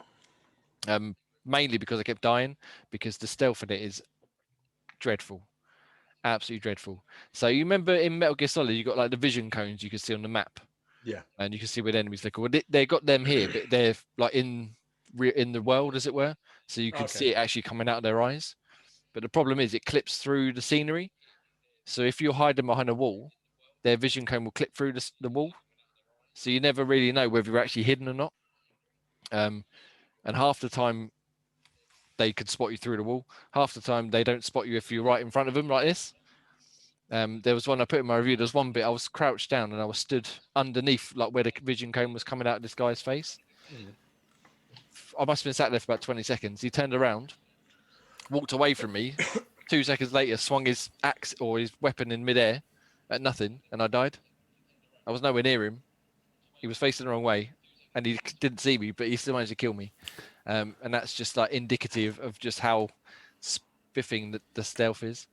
Mainly because I kept dying, because the stealth in it is dreadful, absolutely dreadful. So you remember in Metal Gear Solid, you got like the vision cones you could see on the map. Yeah. And you can see where the enemies look. Well, they got them here, but they're like in the world, as it were. So you can see it actually coming out of their eyes. But the problem is it clips through the scenery. So if you hide them behind a wall, their vision cone will clip through the wall. So you never really know whether you're actually hidden or not. And half the time they could spot you through the wall. Half the time they don't spot you if you're right in front of them like this. There was one I put in my review. There's one bit I was crouched down and I was stood underneath, like where the vision cone was coming out of this guy's face. I must have been sat there for about 20 seconds. He turned around, walked away from me. 2 seconds later, swung his axe or his weapon in midair at nothing, and I died. I was nowhere near him. He was facing the wrong way, and he didn't see me, but he still managed to kill me. And that's just like indicative of just how spiffing the stealth is.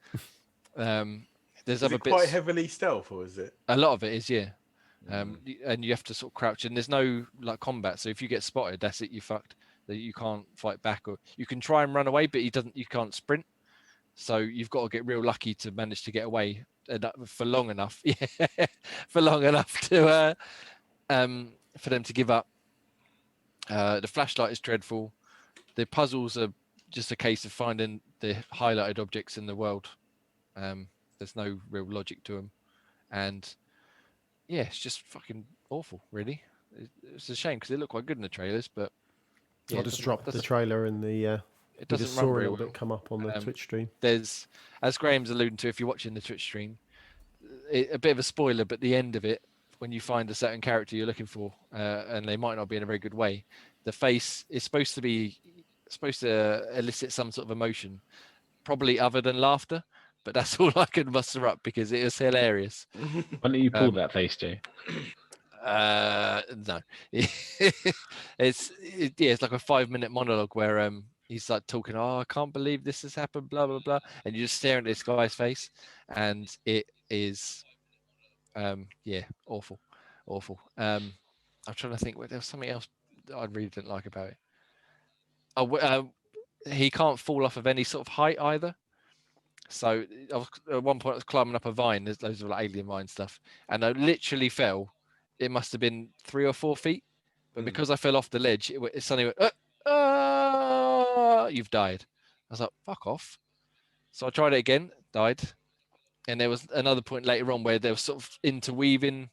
There's other bits. Quite heavily stealth, or is it? A lot of it is, yeah. And you have to sort of crouch, and there's no like combat. So if you get spotted, that's it. You fucked. You can't fight back, or you can try and run away, but you can't sprint. So you've got to get real lucky to manage to get away for long enough. Yeah, for long enough to for them to give up. The flashlight is dreadful. The puzzles are just a case of finding the highlighted objects in the world. There's no real logic to them, and yeah, it's just fucking awful. Really, it's a shame because they look quite good in the trailers, but I just dropped the trailer in the. It we doesn't just run saw a very little well. bit come up on the Twitch stream. There's, as Graham's alluding to, if you're watching the Twitch stream, a bit of a spoiler, but the end of it, when you find a certain character you're looking for, and they might not be in a very good way, the face is supposed to elicit some sort of emotion, probably other than laughter. But that's all I can muster up because it is hilarious. Why don't you pull that face, Jay? No. It's like a 5-minute monologue where he's like talking, oh, I can't believe this has happened, blah blah blah, and you're just staring at this guy's face, and it is awful. I'm trying to think, there was something else that I really didn't like about it. He can't fall off of any sort of height either. So at one point I was climbing up a vine. There's loads of like alien vine stuff, and I literally fell. It must have been 3 or 4 feet, but because I fell off the ledge, it suddenly went, you've died. I was like, fuck off. So I tried it again, died, and there was another point later on where there was sort of interweaving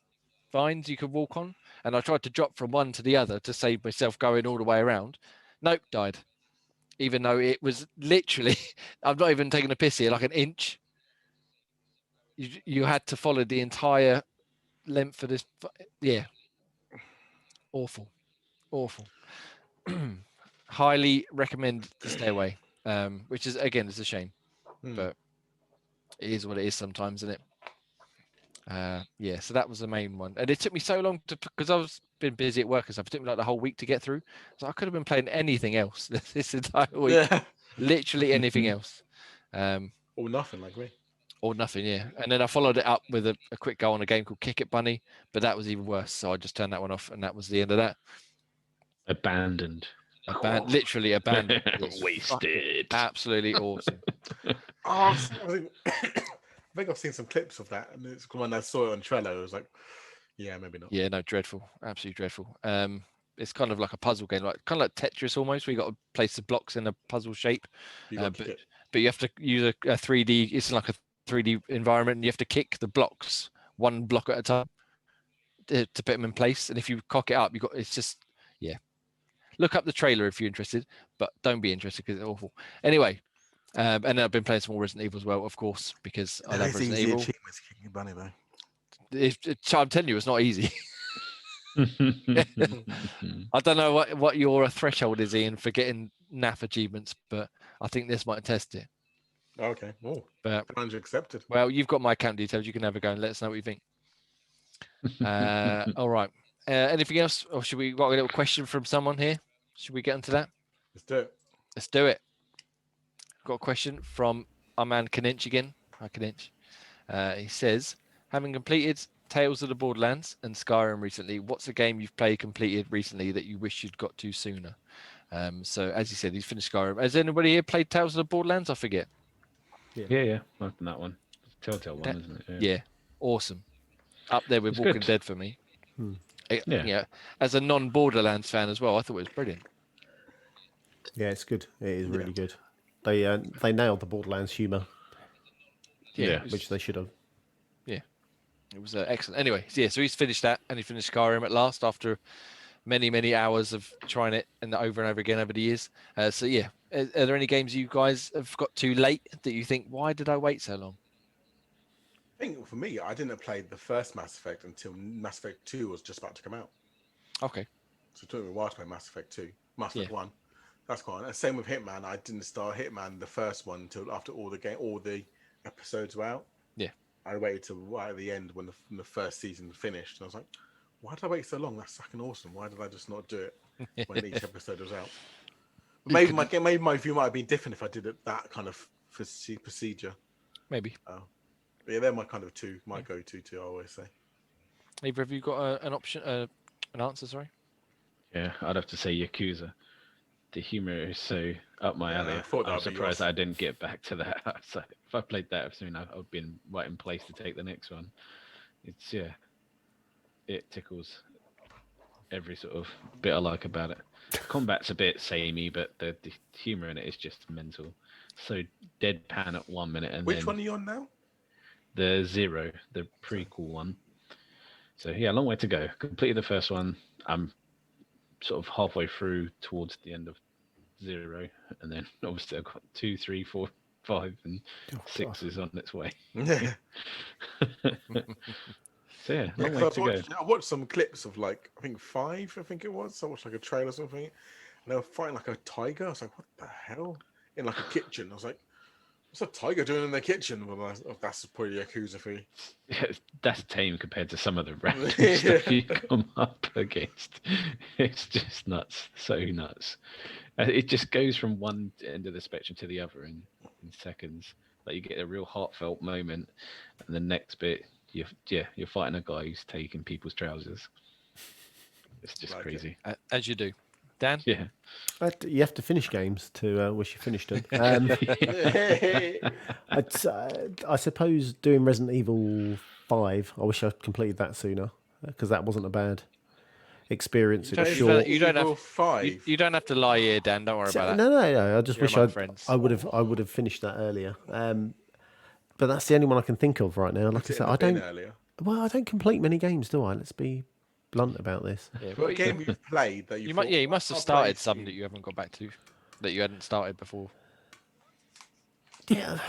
vines you could walk on, and I tried to drop from one to the other to save myself going all the way around. Nope, died. Even though it was literally, I'm not even taking a piss here, like an inch. You had to follow the entire length of this. Yeah. Awful. Awful. Highly recommend to stay away. Which is again, it's a shame, but it is what it is sometimes, isn't it? Yeah, so that was the main one, and it took me so long because I was been busy at work and stuff. It took me like the whole week to get through, so I could have been playing anything else this entire week. Yeah. Literally anything else, Or nothing like me. or nothing. Yeah, and then I followed it up with a quick go on a game called Kick It Bunny, but that was even worse. So I just turned that one off, and that was the end of that. Abandoned. Literally abandoned. Wasted. Absolutely awesome. I think I've seen some clips of that, and it's when I saw it on Trello, I was like, yeah, maybe not. Yeah, no, dreadful, absolutely dreadful. It's kind of like a puzzle game, kind of like Tetris almost. Where you got to place the blocks in a puzzle shape, but you have to use a 3D. It's like a 3D environment, and you have to kick the blocks one block at a time to put them in place. And if you cock it up, it's just Look up the trailer if you're interested, but don't be interested because it's awful. Anyway, and then I've been playing some more Resident Evil as well, of course, because I love Resident Evil. Bunny, though. I'm telling you, it's not easy. I don't know what your threshold is, Ian, for getting NAF achievements, but I think this might test it. Okay. Oh, but challenge accepted. Well, you've got my account details. You can have a go and let us know what you think. All right. Anything else, or should we got a little question from someone here? Should we get into that? Let's do it. Let's do it. Got a question from our man Kaninch again. Hi, Kaninch. He says, having completed Tales of the Borderlands and Skyrim recently, what's a game you've completed recently that you wish you'd got to sooner? So as he said, he's finished Skyrim. Has anybody here played Tales of the Borderlands? I forget. Yeah. I've done that one. Telltale one, isn't it? Yeah. Awesome. Up there with Walking Dead for me. Yeah. As a non-Borderlands fan as well, I thought it was brilliant. Yeah, it's good. It is really good. They nailed the Borderlands humour. Yeah, which they should have. Yeah, it was excellent. Anyway, so he's finished that, and he finished Skyrim at last after many hours of trying it and over again over the years. So yeah, are there any games you guys have got too late that you think, why did I wait so long? I think for me, I didn't play the first Mass Effect until Mass Effect 2 was just about to come out. Okay. So it took me a while to play Mass Effect 2. Mass Effect 1. That's quite nice. Same with Hitman. I didn't start Hitman, the first one, until after all the episodes were out. Yeah. I waited till right at the end when the first season finished. And I was like, why did I wait so long? That's fucking awesome. Why did I just not do it when each episode was out? Maybe my view might have been different if I did it that kind of procedure. Maybe. Yeah, they're my kind of my go-to I always say. Either of you got an option, an answer? Sorry. Yeah, I'd have to say Yakuza. The humor is so up my alley. I'm surprised I didn't get back to that. So if I played that soon, I'd been right in place to take the next one. It tickles every sort of bit I like about it. Combat's a bit samey, but the humor in it is just mental. So deadpan at 1 minute, and which one are you on now? The Zero, the prequel one. So yeah, a long way to go. Completed the first one. I'm sort of halfway through towards the end of Zero, and then obviously I've got 2, 3, 4, 5, and 6 is on its way. Yeah. So yeah, long way to go. I watched some clips of I think 5. I think it was. I watched a trailer or something, and they were fighting like a tiger. I was like, what the hell? In like a kitchen. I was like, what's a tiger doing in the kitchen? Well, that's probably Yakuza for you. Yeah, that's tame compared to some of the random stuff you come up against. It's just nuts, so nuts. It just goes from one end of the spectrum to the other in seconds. Like you get a real heartfelt moment, and the next bit, you're fighting a guy who's taking people's trousers. It's just crazy. As you do. Dan? Yeah. You have to finish games to wish you finished them. I suppose doing Resident Evil 5, I wish I'd completed that sooner, because that wasn't a bad experience. It was short. You don't have to lie here, Dan. Don't worry about that. No. I just wish I would have finished that earlier. But that's the only one I can think of right now. Like I said, I don't complete many games, do I? Let's be blunt about this. Yeah, what game you've played that you must have started some that you haven't got back to, that you hadn't started before. Yeah.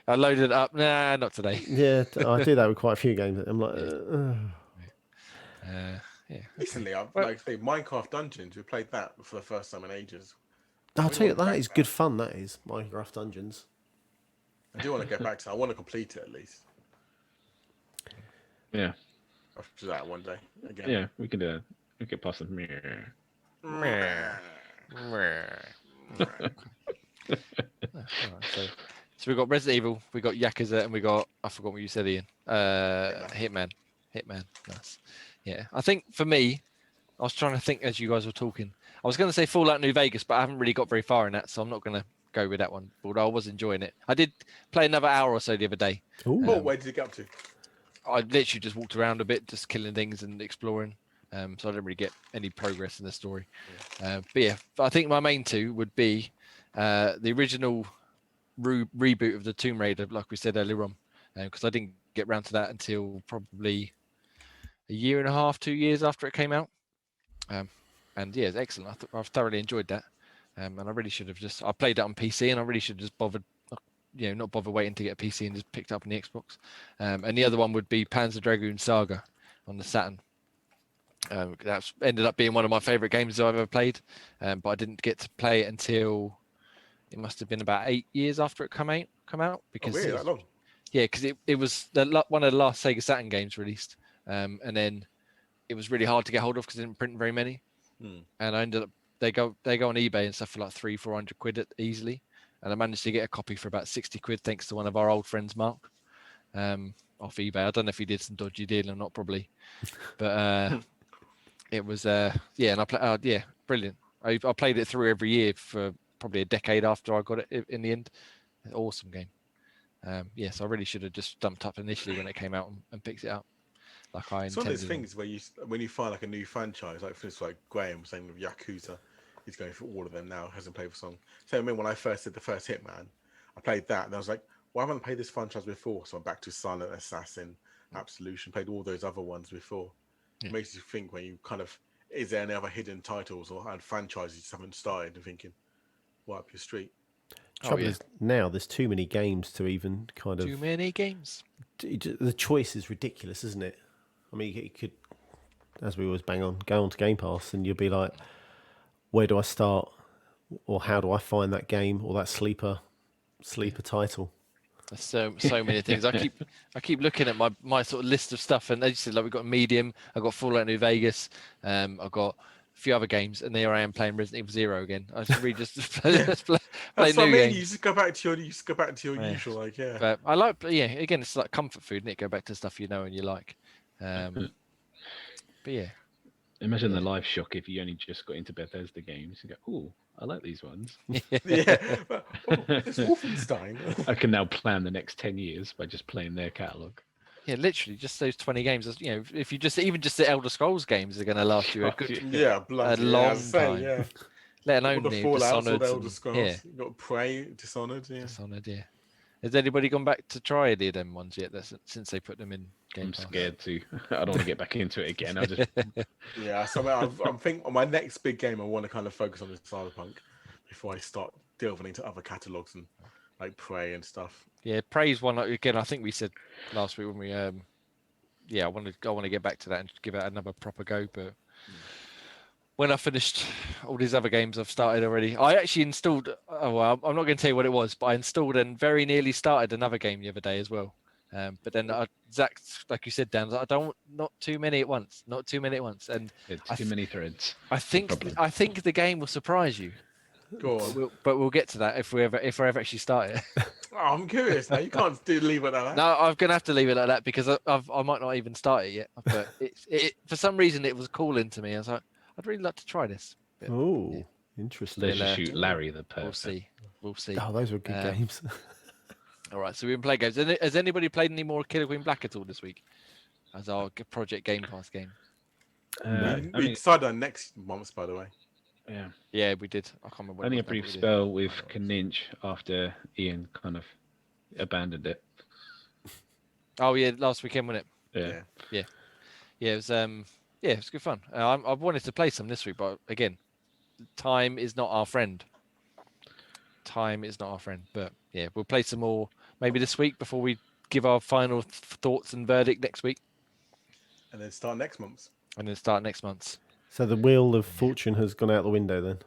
I loaded it up. Nah, not today. Yeah, I do that with quite a few games. I'm like, Yeah. Okay. Recently, I've Well- like say Minecraft Dungeons. We played that for the first time in ages. I'll really tell you, want to that back is that. good fun. That is Minecraft Dungeons. I do want to get back to that. I want to complete it at least. Yeah, I'll do that one day again. yeah, we can do that. We can pass them. Alright, so we got Resident Evil, we got Yakuza, and we got, I forgot what you said, Ian. Hitman. Nice. Yeah, I think for me, I was trying to think as you guys were talking. I was going to say Fallout New Vegas, but I haven't really got very far in that, so I'm not going to go with that one. Although I was enjoying it. I did play another hour or so the other day. Ooh. Oh, where did you get up to? I literally just walked around a bit, just killing things and exploring. So I didn't really get any progress in the story. But yeah, I think my main two would be the original reboot of the Tomb Raider, like we said earlier on, because I didn't get round to that until probably a year and a half, 2 years after it came out. And yeah, it's excellent. I've thoroughly enjoyed that. And I really should have I played that on PC, and I really should have just bothered, not bother waiting to get a PC and just picked up on the Xbox. And the other one would be Panzer Dragoon Saga on the Saturn. That's ended up being one of my favorite games I've ever played, but I didn't get to play it until it must have been about 8 years after it come out because Oh, really? That long? yeah, because it was one of the last Sega Saturn games released, and then it was really hard to get hold of because it didn't print very many, and I ended up they go on eBay and stuff for like 300-400 quid easily, and I managed to get a copy for about 60 quid thanks to one of our old friends, Mark, off eBay. I don't know if he did some dodgy deal or not, probably, but it was and I played brilliant. I played it through every year for probably a decade after I got it in the end. Awesome game. So I really should have just dumped up initially when it came out and picked it up. Like I It's one of intended. those things where when you find like a new franchise, like for instance, like Graham was saying with Yakuza, he's going through all of them now, hasn't played for song. So I mean, when I first did the first Hitman, I played that and I was like, why haven't I played this franchise before? So I'm back to Silent Assassin, Absolution, played all those other ones before. Yeah. It makes you think when you kind of, is there any other hidden titles or franchises you just haven't started and thinking, what up your street? Trouble is now there's too many games to even kind of. Too many games. The choice is ridiculous, isn't it? I mean, you could, as we always bang on, go on to Game Pass and you'll be like, where do I start? Or how do I find that game or that sleeper title? There's so many things. I keep looking at my sort of list of stuff, and as you said, like we've got Medium, I've got Fallout New Vegas, I've got a few other games, and there I am playing Resident Evil 0 again. I should really just play That's what I new mean. games. You just go back to your usual, like But I like, again, it's like comfort food, and it go back to stuff you know and you like. But yeah. Yeah. Imagine the life shock if you only just got into Bethesda games. You go, oh, I like these ones. But, it's Wolfenstein. I can now plan the next 10 years by just playing their catalogue. Yeah, literally, just those 20 games. If you even just the Elder Scrolls games are going to last you a good, long time. Yeah. Let All alone the Fallouts, all Dishonored. the Elder Scrolls. Yeah. You got Prey, Dishonored. Yeah. Dishonored, yeah. Has anybody gone back to try any of them ones yet? Since they put them in Game I'm Pass? scared to. I don't want to get back into it again. I just Yeah. So I'm thinking on my next big game, I want to kind of focus on this Cyberpunk before I start delving into other catalogs and like Prey and stuff. Yeah, Prey's one again. I think we said last week when we I want to get back to that and give it another proper go. But when I finished all these other games I've started already, I actually installed. Oh well, I'm not going to tell you what it was, but I installed and very nearly started another game the other day as well. But then Zach, like you said, Dan, I don't not too many at once, and it's too many threads. I think the game will surprise you. Go on. But we'll get to that if I ever actually start it. Oh, I'm curious now. You can't leave it like that. No, I'm gonna have to leave it like that because I might not even start it yet. But it for some reason it was calling to me. I was like, I'd really like to try this. But, Oh, yeah. interesting. Let's just shoot Larry the We'll perfect. We'll see. Oh, those were good games. All right, so we've been playing games. Has anybody played any more Killer Queen Black at all this week? As our Project Game Pass game. We decided on next month, by the way. Yeah. Yeah, we did. I can't remember. what it Only a was now, brief but we did. spell with Kaninch after Ian kind of abandoned it. Oh yeah, last weekend, wasn't Yeah. it? Yeah, it was. It was good fun. I wanted to play some this week, but again, time is not our friend. But yeah, we'll play some more maybe this week before we give our final thoughts and verdict next week. And then start next month. and then start next month. So the wheel of fortune has gone out the window then.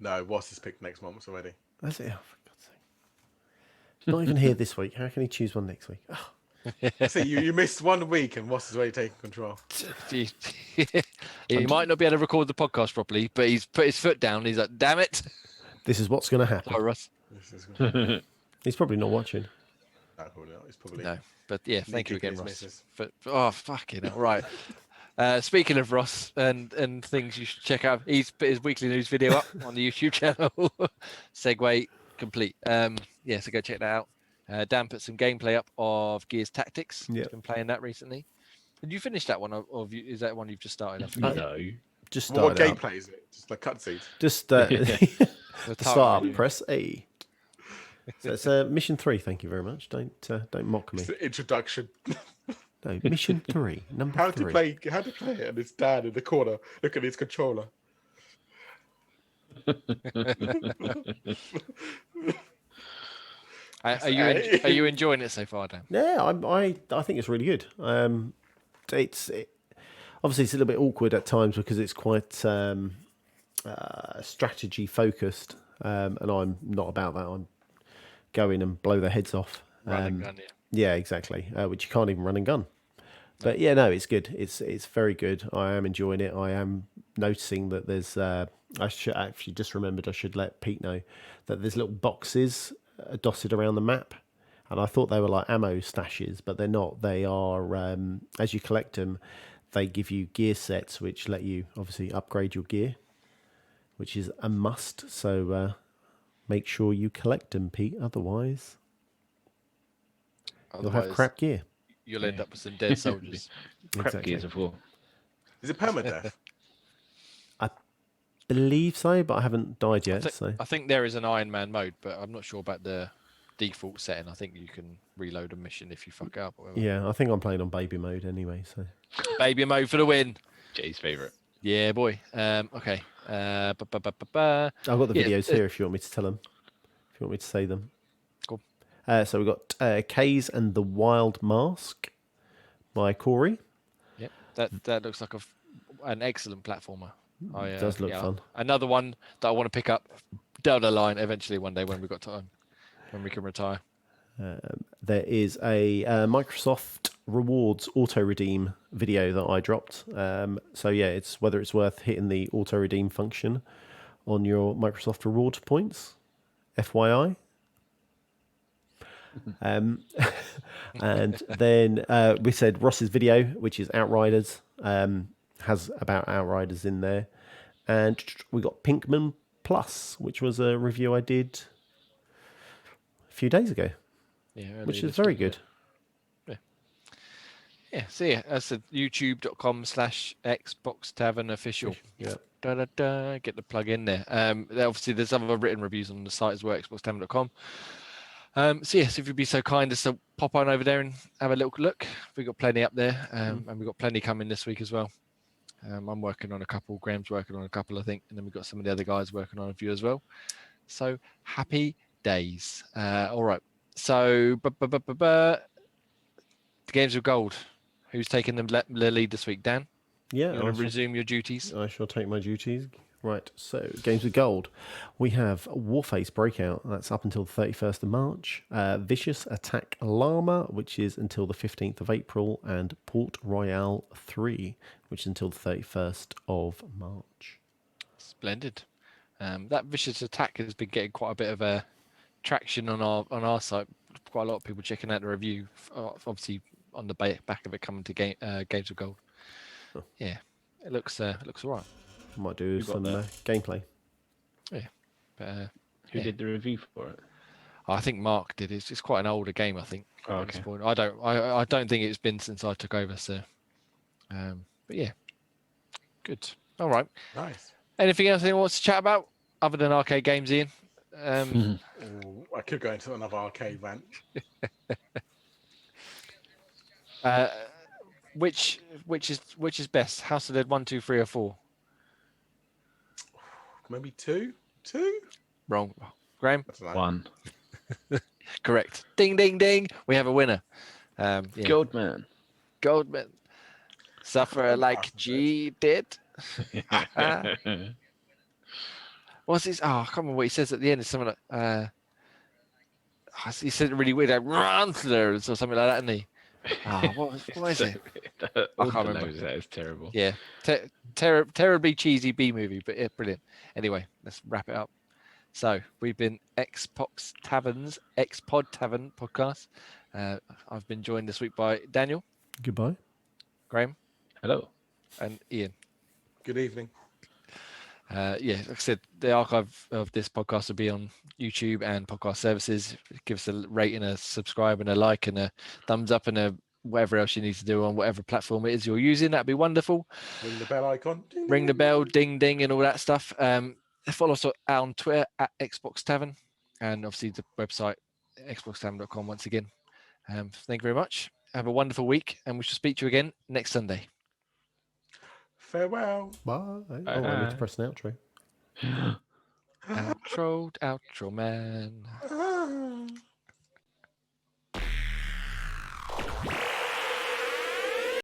No, Ross has picked next month already. That's it. Oh, for God's sake. He's not even here this week. How can he choose one next week? Oh, See, you missed 1 week and Ross is already taking control. He might not be able to record the podcast properly, but he's put his foot down. He's like, "Damn it!" this is what's going to happen. Sorry, Russ. This is no, He's probably not watching. probably not. It's probably No, but yeah, thank you Nicky again, his Ross. missus. Oh, fucking hell. Right. Speaking of Ross and things you should check out, he's put his weekly news video up on the YouTube channel. Segue complete. Yeah, so go check that out. Dan put some gameplay up of Gears Tactics. Yep. He's been playing that recently. Did you finish that one, or is that one you've just started? I forget. No. Just What start gameplay is it? Just like cutscenes. Just The to target start, menu. press A. So it's mission 3. Thank you very much. Don't mock me. It's the introduction. No, mission 3, number How 3. to play it, and it's Dan in the corner. Look at his controller. Are you enjoying it so far, Dan? Yeah, I think it's really good. Obviously it's a little bit awkward at times because it's quite strategy focused, and I'm not about that. I'm go in and blow their heads off. Run and gun, yeah. Yeah, exactly. Which you can't even run and gun. But yeah, no, it's good. It's very good. I am enjoying it. I am noticing that there's. I should actually just remembered. I should let Pete know that there's little boxes dotted around the map, and I thought they were like ammo stashes, but they're not. They are. As you collect them, they give you gear sets, which let you obviously upgrade your gear, which is a must. So make sure you collect them, Pete. Otherwise, you'll have crap gear. You'll end up with some dead soldiers. Crap Exactly. Gears of War. Is it permadeath? Believe so, but I haven't died yet. I think there is an Iron Man mode, but I'm not sure about the default setting. I think you can reload a mission if you fuck up. Or whatever. Yeah, I think I'm playing on baby mode anyway. So Baby mode for the win. Jay's favourite. Yeah, boy. Okay. I've got the videos here if you want me to tell them. If you want me to say them. Cool. So we've got Kays and the Wild Mask by Corey. Yep. That looks like an excellent platformer. It does look fun. Another one that I want to pick up down the line eventually one day when we've got time, when we can retire. There is a Microsoft Rewards auto redeem video that I dropped. So yeah, it's whether it's worth hitting the auto redeem function on your Microsoft Reward points. FYI. And then we said Ross's video, which is Outriders, has about Outriders in there. And we got Pinkman Plus, which was a review I did a few days ago, which is very good. Yeah, so yeah, that's at youtube.com/Xbox Tavern official. Yeah. Get the plug in there. Obviously, there's other written reviews on the site as well, xboxtavern.com. So yes, if you'd be so kind as to pop on over there and have a little look. We've got plenty up there, and we've got plenty coming this week as well. I'm working on a couple, Graham's working on a couple, I think, and then we've got some of the other guys working on a few as well. So happy days. All right. So the games of gold. Who's taking the lead this week, Dan? Yeah, You want to resume your duties? I shall take my duties. Right, so Games with Gold. We have Warface Breakout, that's up until the 31st of March. Vicious Attack Llama, which is until the 15th of April. And Port Royale 3, which is until the 31st of March. Splendid. That Vicious Attack has been getting quite a bit of a traction on our site. Quite a lot of people checking out the review, obviously on the back of it coming to Games of Gold. Oh. Yeah, it looks all right. Might do some gameplay. Yeah, but, Who did the review for it? I think Mark did. It's quite an older game, I think. Oh, at this okay. point. I don't think it's been since I took over. So, but yeah, good. All right. Nice. Anything else anyone wants to chat about other than arcade games, Ian? Ooh, I could go into another arcade rant. Which is best? House of the Dead 1, 2, 3, or 4? Maybe two? Two? Wrong. Graham? I don't know. One. Correct. Ding, ding, ding. We have a winner. Yeah. Goldman. Goldman. Suffer like G did. What's his? Oh, I can't remember what he says at the end. It's something like, he said it really weird, like Rantlers or something like that, didn't he? What is it? I can't remember. That is terrible. Yeah, terribly cheesy B movie, but yeah, brilliant. Anyway, let's wrap it up. So we've been Xbox Tavern's Xpod Tavern podcast. I've been joined this week by Daniel, Goodbye. Graham, Hello. and Ian. Good evening. Like I said, the archive of this podcast will be on YouTube and podcast services. Give us a rating, a subscribe, and a like, and a thumbs up, and a whatever else you need to do on whatever platform it is you're using. That'd be wonderful. Ring the bell icon. Ding, Ring the ding, bell, ding. ding ding, and all that stuff. Follow us on Twitter at Xbox Tavern, and obviously the website xboxtavern.com once again. Thank you very much. Have a wonderful week, and we shall speak to you again next Sunday. Farewell. Bye. Oh, I need to press an outro. Outro man.